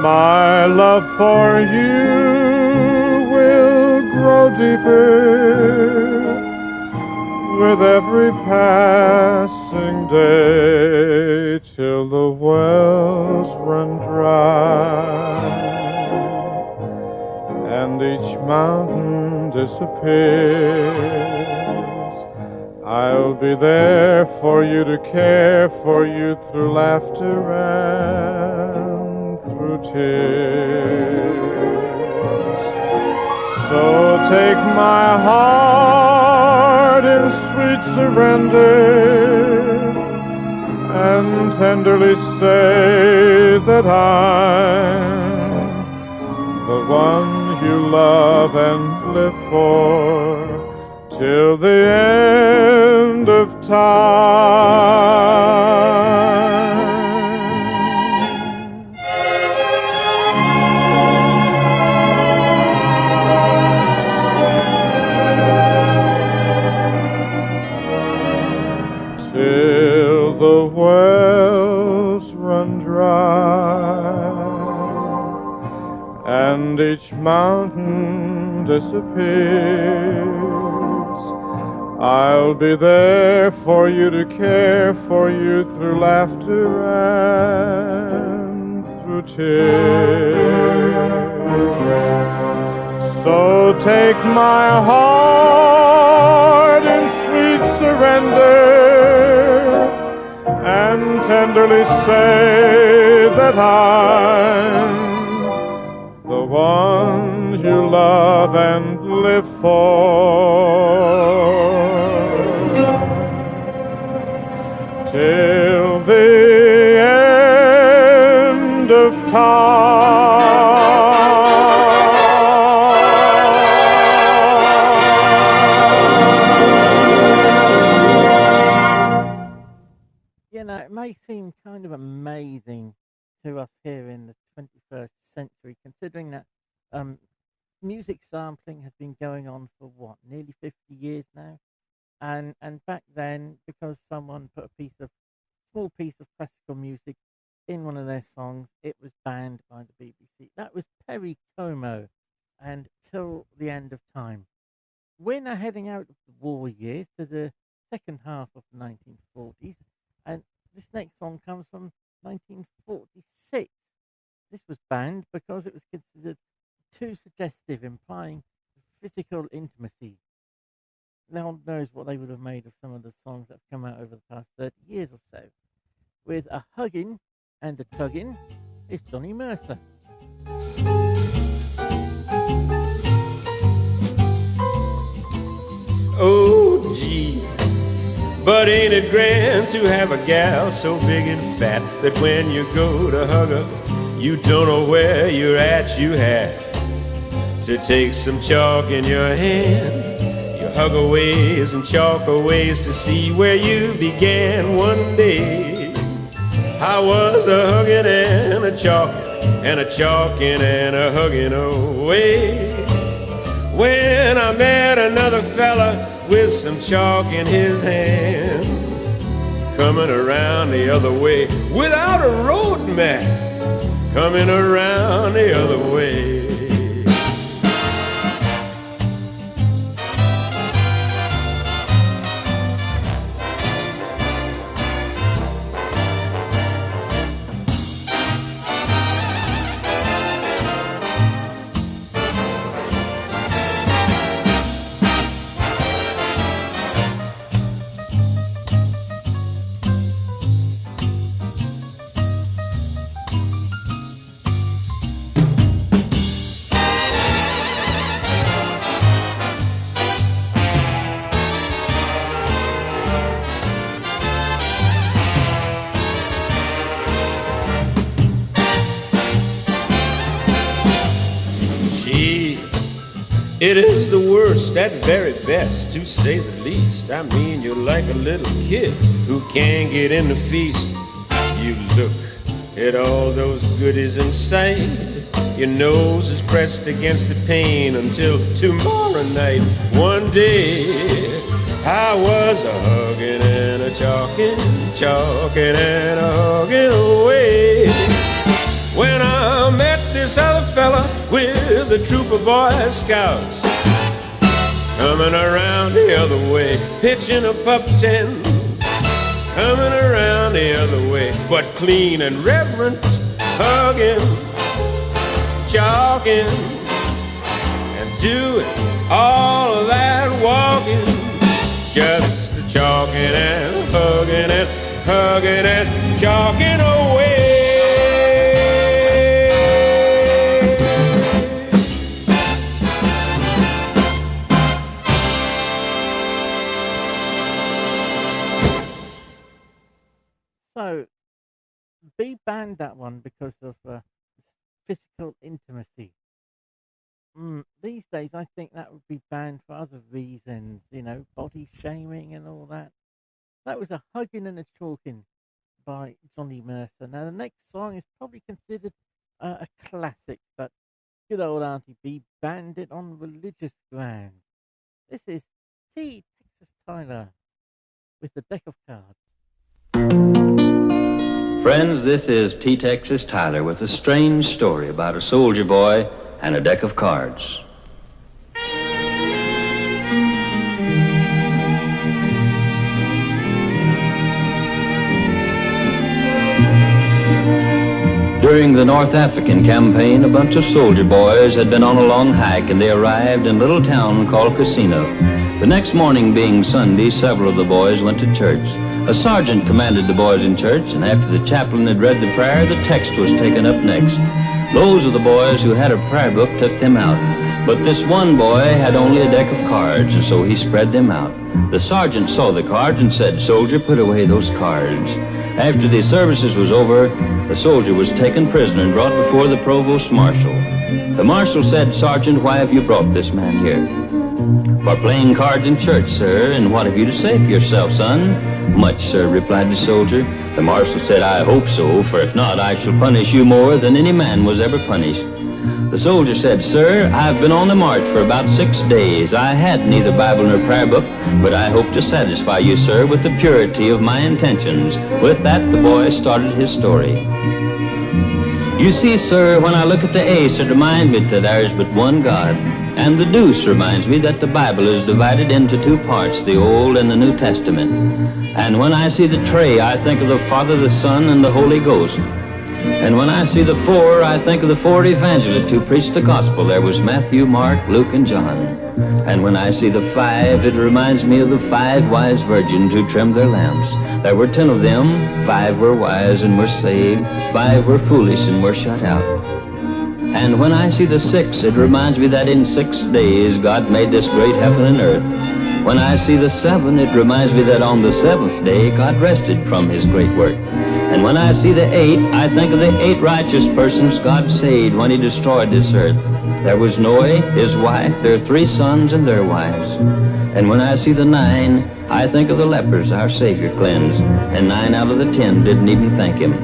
Speaker 3: my love for you will grow deeper with every passing day, till the wells run dry and each mountain disappears. I'll be there for you to care for you through laughter and through tears. So take my heart in sweet surrender and tenderly say that I'm the one you love and live for till the end of time. Till the wells run dry and each mountain disappears, I'll be there for you to care for you through laughter and through tears. So take my heart in sweet surrender and tenderly say that I'm the one you love and live for till the end of time.
Speaker 1: You know, it may seem kind of amazing to us here in the 21st century, considering that music sampling has been going on for what, nearly 50 years now? And back then, because someone put a small piece of classical music in one of their songs, it was banned by the BBC. That was Perry Como and Till the End of Time. We're now heading out of the war years to the second half of the 1940s, and this next song comes from 1946. This was banned because it was considered too suggestive, implying physical intimacy. No one knows what they would have made of some of the songs that have come out over the past 30 years or so. With a hugging and a tugging, it's Johnny Mercer.
Speaker 11: Oh, gee, but ain't it grand to have a gal so big and fat that when you go to hug her, you don't know where you're at. You have to take some chalk in your hand. You hug a ways and chalk a ways to see where you began one day. I was a hugging and a chalking and a chalking and a hugging away. When I met another fella with some chalk in his hand, coming around the other way without a road map, coming around the other way. It is the worst at very best, to say the least. I mean, you're like a little kid who can't get in the feast. You look at all those goodies in sight. Your nose is pressed against the pane until tomorrow night. One day I was a hugging and a chalking, chalking and a hugging away. When I met this other fella with a troop of Boy Scouts, coming around the other way, pitching a pup tent, coming around the other way, but clean and reverent, hugging, chalking, and doing all of that walking, just chalking and hugging and hugging and chalking away.
Speaker 1: So, B banned that one because of physical intimacy. These days, I think that would be banned for other reasons, you know, body shaming and all that. That was a hugging and a chalking by Johnny Mercer. Now, the next song is probably considered a classic, but good old Auntie B banned it on religious grounds. This is T. Texas Tyler with the Deck of Cards.
Speaker 12: Friends, this is T. Texas Tyler with a strange story about a soldier boy and a deck of cards. During the North African campaign, a bunch of soldier boys had been on a long hike and they arrived in a little town called Casino. The next morning being Sunday, several of the boys went to church. A sergeant commanded the boys in church, and after the chaplain had read the prayer, the text was taken up next. Those of the boys who had a prayer book took them out, but this one boy had only a deck of cards, and so he spread them out. The sergeant saw the cards and said, "Soldier, put away those cards." After the services was over, the soldier was taken prisoner and brought before the provost marshal. The marshal said, "Sergeant, why have you brought this man here?" "For playing cards in church, sir, and what have you to say for yourself, son?" "Much, sir," replied the soldier. The marshal said, "I hope so, for if not, I shall punish you more than any man was ever punished." The soldier said, "Sir, I've been on the march for about 6 days. I had neither Bible nor prayer book, but I hope to satisfy you, sir, with the purity of my intentions." With that, the boy started his story. "You see, sir, when I look at the ace, it reminds me that there is but one God. And the deuce reminds me that the Bible is divided into 2 parts, the Old and the New Testament. And when I see the tray, I think of the Father, the Son, and the Holy Ghost. And when I see the 4, I think of the 4 evangelists who preached the gospel. There was Matthew, Mark, Luke, and John. And when I see the 5, it reminds me of the 5 wise virgins who trimmed their lamps. There were 10 of them. 5 were wise and were saved. 5 were foolish and were shut out. And when I see the 6, it reminds me that in 6 days God made this great heaven and earth. When I see the 7, it reminds me that on the 7th day God rested from his great work. And when I see the 8, I think of the 8 righteous persons God saved when he destroyed this earth. There was Noel, his wife, their 3 sons, and their wives. And when I see the 9, I think of the lepers our Savior cleansed, and 9 out of the 10 didn't even thank him.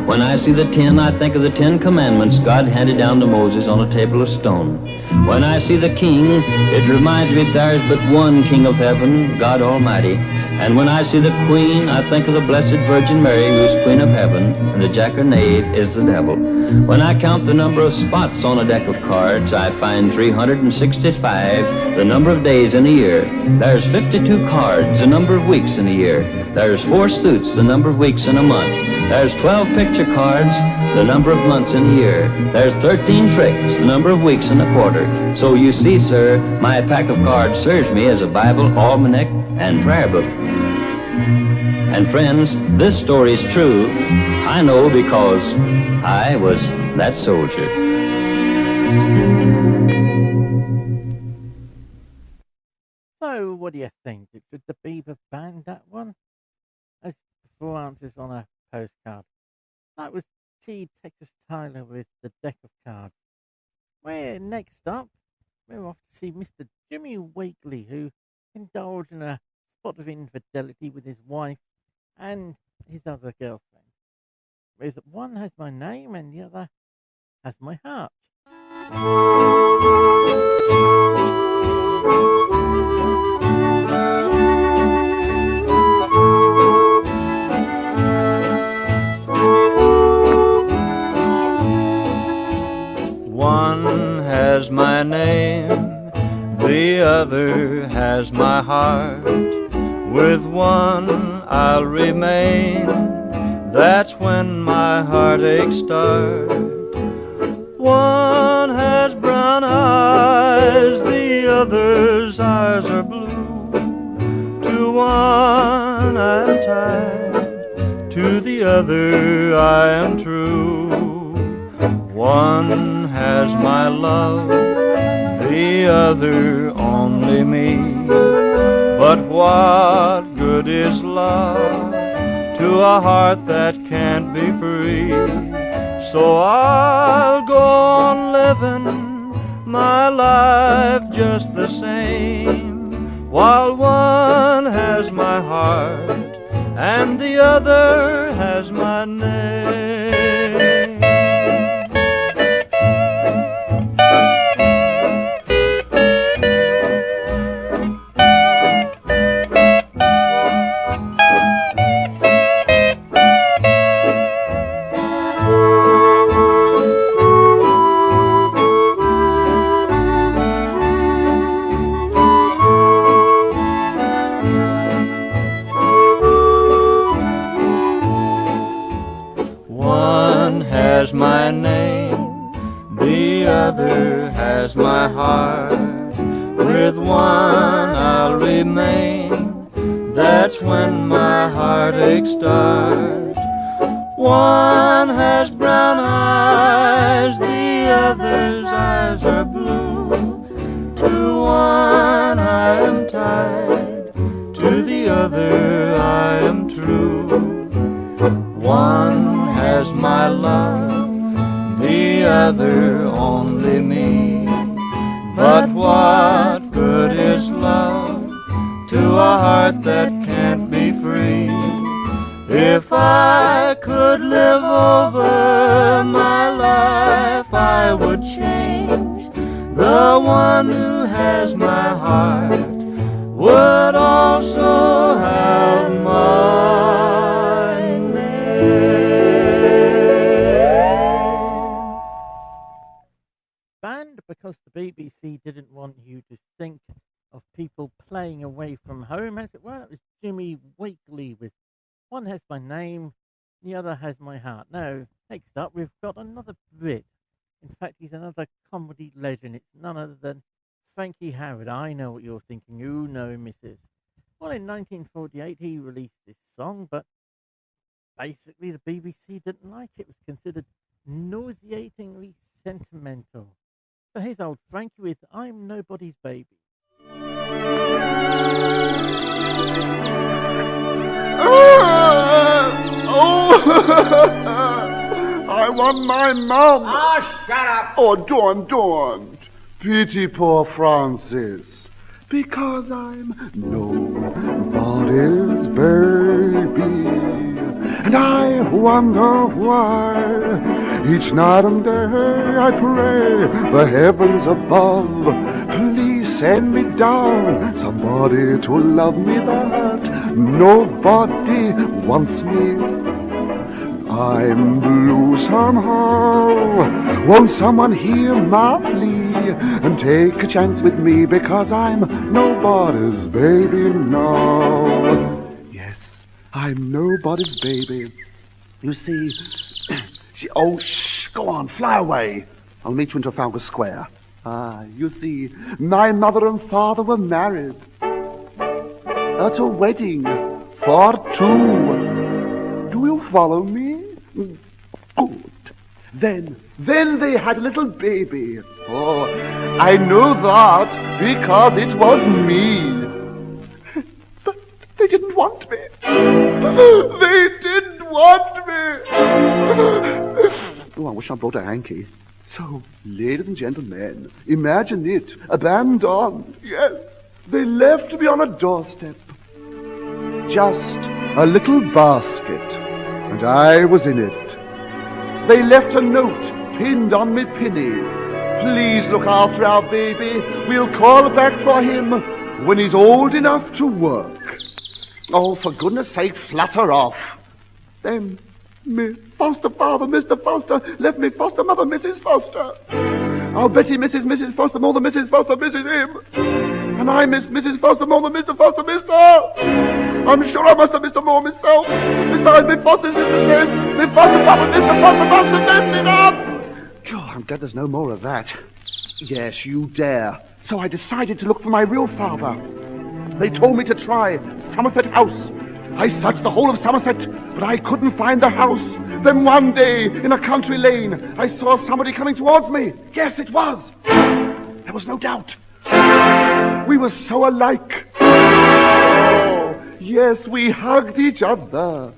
Speaker 12: When I see the 10, I think of the 10 commandments God handed down to Moses on a table of stone. When I see the king, it reminds me that there is but one King of heaven, God Almighty. And when I see the queen, I think of the Blessed Virgin Mary, who is Queen of Heaven, and the jackanapes is the devil. When I count the number of spots on a deck of cards, I find 365, the number of days in a year. There's 52 cards, the number of weeks in a year. There's 4 suits, the number of weeks in a month. There's 12 picture cards, the number of months in a year. There's 13 tricks, the number of weeks in a quarter. So you see, sir, my pack of cards serves me as a Bible, almanac, and prayer book. And friends, this story is true. I know because I was that soldier.
Speaker 1: So, what do you think? Did the Beaver band that one? As 4 answers on a postcard. That was T. Texas Tyler with the deck of cards. We're next up. We're off to see Mr. Jimmy Wakely, who indulged in a spot of infidelity with his wife and his other girlfriend. With one has my name and the other has my heart.
Speaker 3: One has my name, the other has my heart. With one I'll remain, that's when my heartaches start. One has brown eyes, the other's eyes are blue. To one I'm tied, to the other I am true. One has my love, the other only me. But what good is love to a heart that can't be free? So I'll go on living my life just the same, while one has my heart and the other has my name. My name, the other has my heart. With one I'll remain, that's when my heartache starts. One has brown eyes, the other's eyes are blue. To one I am tied, to the other I am true. One has my love, the other only me. But what good is love to a heart that can't be free? If I could live over my life, I
Speaker 13: I would change. The one who has my heart would also have my name.
Speaker 1: Banned because the BBC didn't want you to think of people playing away from home, as it were. It was Jimmy Wakely with One Has My Name, the other has my heart. Now, next up, we've got another Brit. In fact, he's another comedy legend. It's none other than Frankie Howard. I know what you're thinking. You know, Mrs. Well, in 1948, he released this song, but basically the BBC didn't like it. It was considered nauseatingly sentimental. So here's old Frankie with I'm Nobody's Baby.
Speaker 14: I want my mum.
Speaker 15: Oh, shut up.
Speaker 14: Oh, don't. Pity poor Francis, because I'm nobody's baby. And I wonder why each night and day I pray the heavens above, please send me down somebody to love me, but nobody wants me. I'm blue somehow. Won't someone hear my plea and take a chance with me, because I'm nobody's baby now. Yes, I'm nobody's baby. You see, oh, shh, go on, fly away. I'll meet you in Trafalgar Square. You see, my mother and father were married at a wedding for two. Do you follow me? Good. Then they had a little baby. Oh, I know that because it was me. But they didn't want me. They didn't want me. Oh, I wish I brought a hanky. So, ladies and gentlemen, imagine it, abandoned. Yes, they left me on a doorstep. Just a little basket, and I was in it. They left a note pinned on me pinny. Please look after our baby. We'll call back for him when he's old enough to work. Oh, for goodness sake, flutter off. Then me foster father, Mr. Foster, left me foster mother, Mrs. Foster. I'll bet he misses Mrs. Foster more than Mrs. Foster misses him. And I miss Mrs. Foster more than Mr. Foster missed her. I'm sure I must have missed her more myself. Besides, me foster sister says, me foster father, Mr. Foster must have messed it up. Oh, I'm glad there's no more of that. Yes, you dare. So I decided to look for my real father. They told me to try Somerset House. I searched the whole of Somerset, but I couldn't find the house. Then one day, in a country lane, I saw somebody coming towards me. Yes, it was. There was no doubt. We were so alike. Oh, yes, we hugged each other.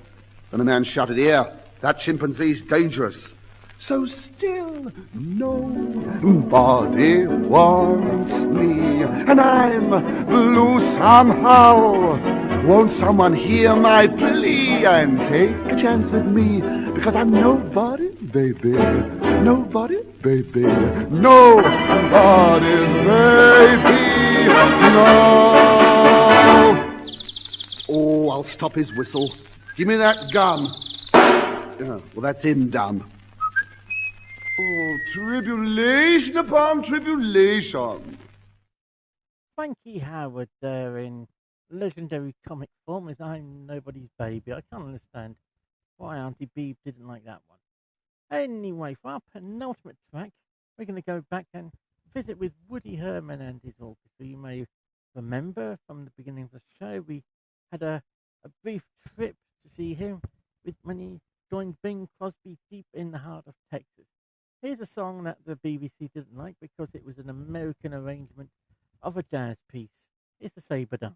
Speaker 14: And the man shouted, "Here, that chimpanzee's dangerous." So still nobody wants me, and I'm blue somehow. Won't someone hear my plea and take a chance with me? Because I'm nobody, baby. Nobody, baby. Nobody's baby. No. Oh, I'll stop his whistle. Give me that gun. Well, that's him done. Oh, tribulation upon tribulation.
Speaker 1: Frankie Howard there in legendary comic form with I'm Nobody's Baby. I can't understand why Auntie Beeb didn't like that one. Anyway, for our penultimate track, we're going to go back and visit with Woody Herman and his orchestra. You may remember from the beginning of the show, we had a brief trip to see him when he joined Bing Crosby deep in the heart of Texas. Here's a song that the BBC didn't like because it was an American arrangement of a jazz piece. It's the Sabre Dance.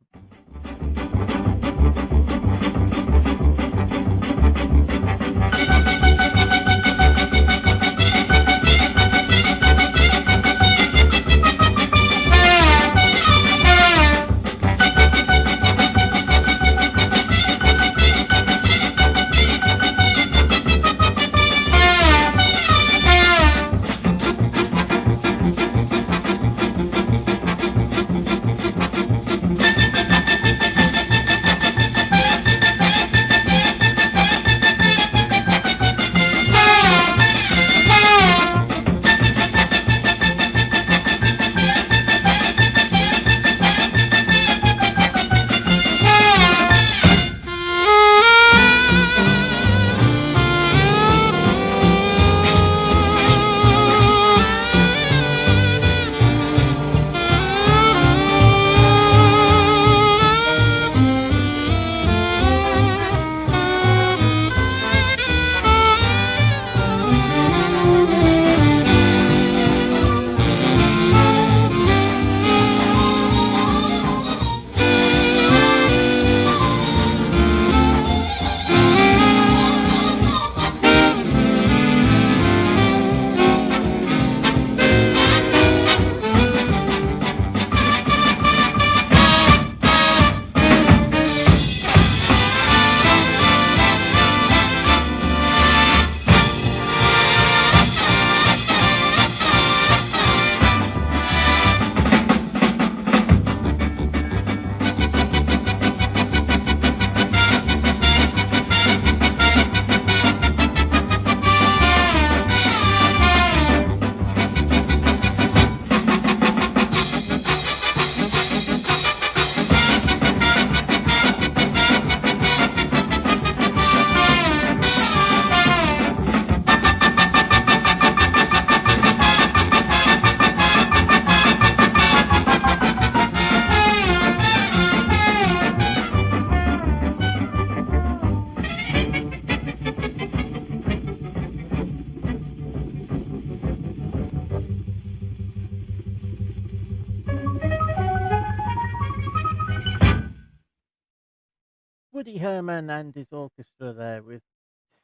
Speaker 1: Woody Herman and his orchestra there with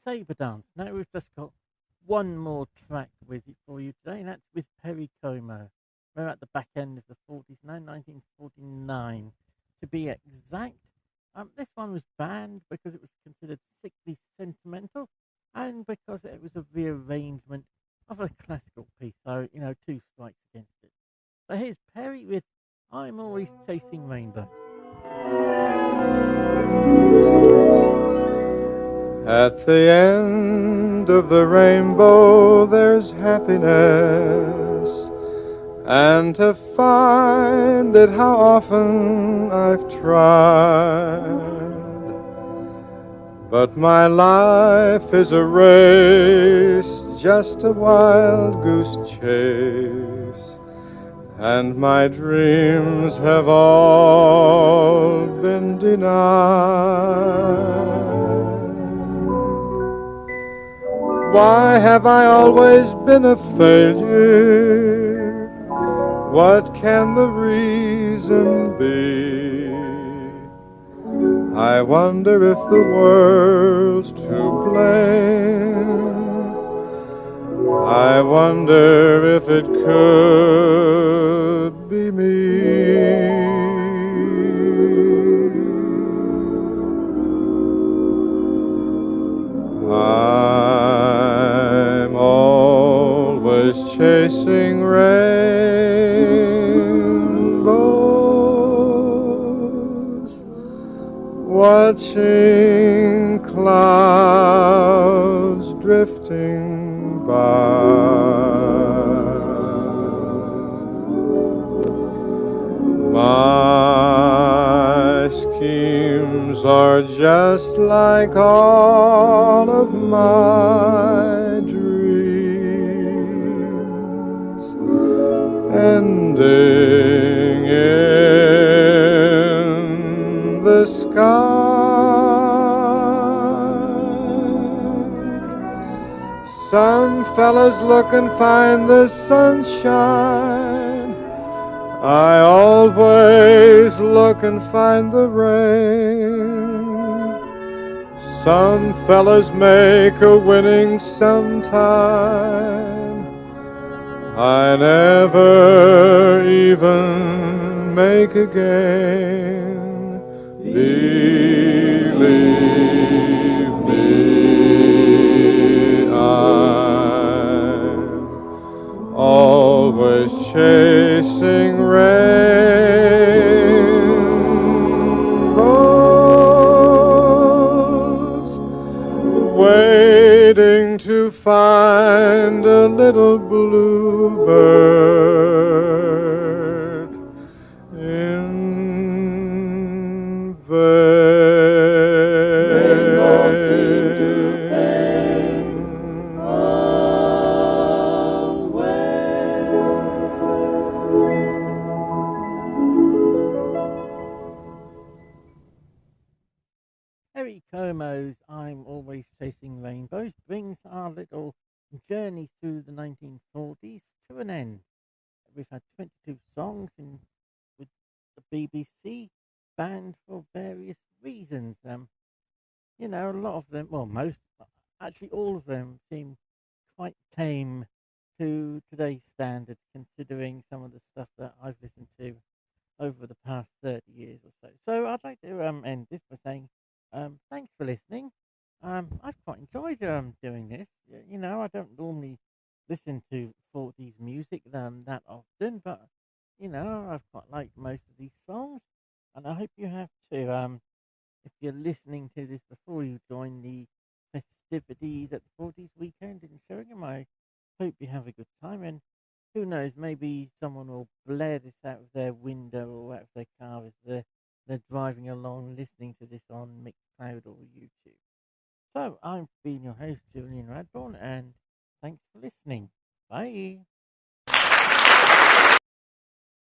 Speaker 1: Sabre Dance. Now we've just got one more track for you today, and that's with Perry Como. We're at the back end of the 40s now, 1949 to be exact. This one was banned because it was considered sickly sentimental and because it was a rearrangement of a classical piece. So, two strikes against it. So here's Perry with I'm Always Chasing Rainbow.
Speaker 15: At the end of the rainbow there's happiness, and to find it how often I've tried. But my life is a race, just a wild goose chase, and my dreams have all been denied. Why have I always been a failure? What can the reason be? I wonder if the world's to blame. I wonder if it could be me. I'm always chasing rainbows, watching clouds drifting by. My schemes are just like all of my dreams, ending in the sky. Some fellas look and find the sunshine, I always look and find the rain. Some fellas make a winning sometime, I never even make a game. Believe me, I'm always chasing rainbows, waiting to find a little bluebird in
Speaker 1: Perry Como's I'm Always Chasing Rainbows brings our little journey through the 1940s to an end. We've had 22 songs with the BBC banned for various reasons. A lot of them, well, most, actually all of them seem quite tame to today's standards, considering some of the stuff that I've listened to over the past 30 years or so. So I'd like to end this by saying thanks for listening. I've quite enjoyed doing this. I don't normally listen to 40s music that often, but I've quite liked most of these songs, and I hope you have too. If you're listening to this before you join the festivities at the 40s weekend in Sheringham, I hope you have a good time, and who knows, maybe someone will blare this out of their window or out of their car as they're driving along listening to this on Mixcloud or YouTube. So, I've been your host, Julian Radbourne, and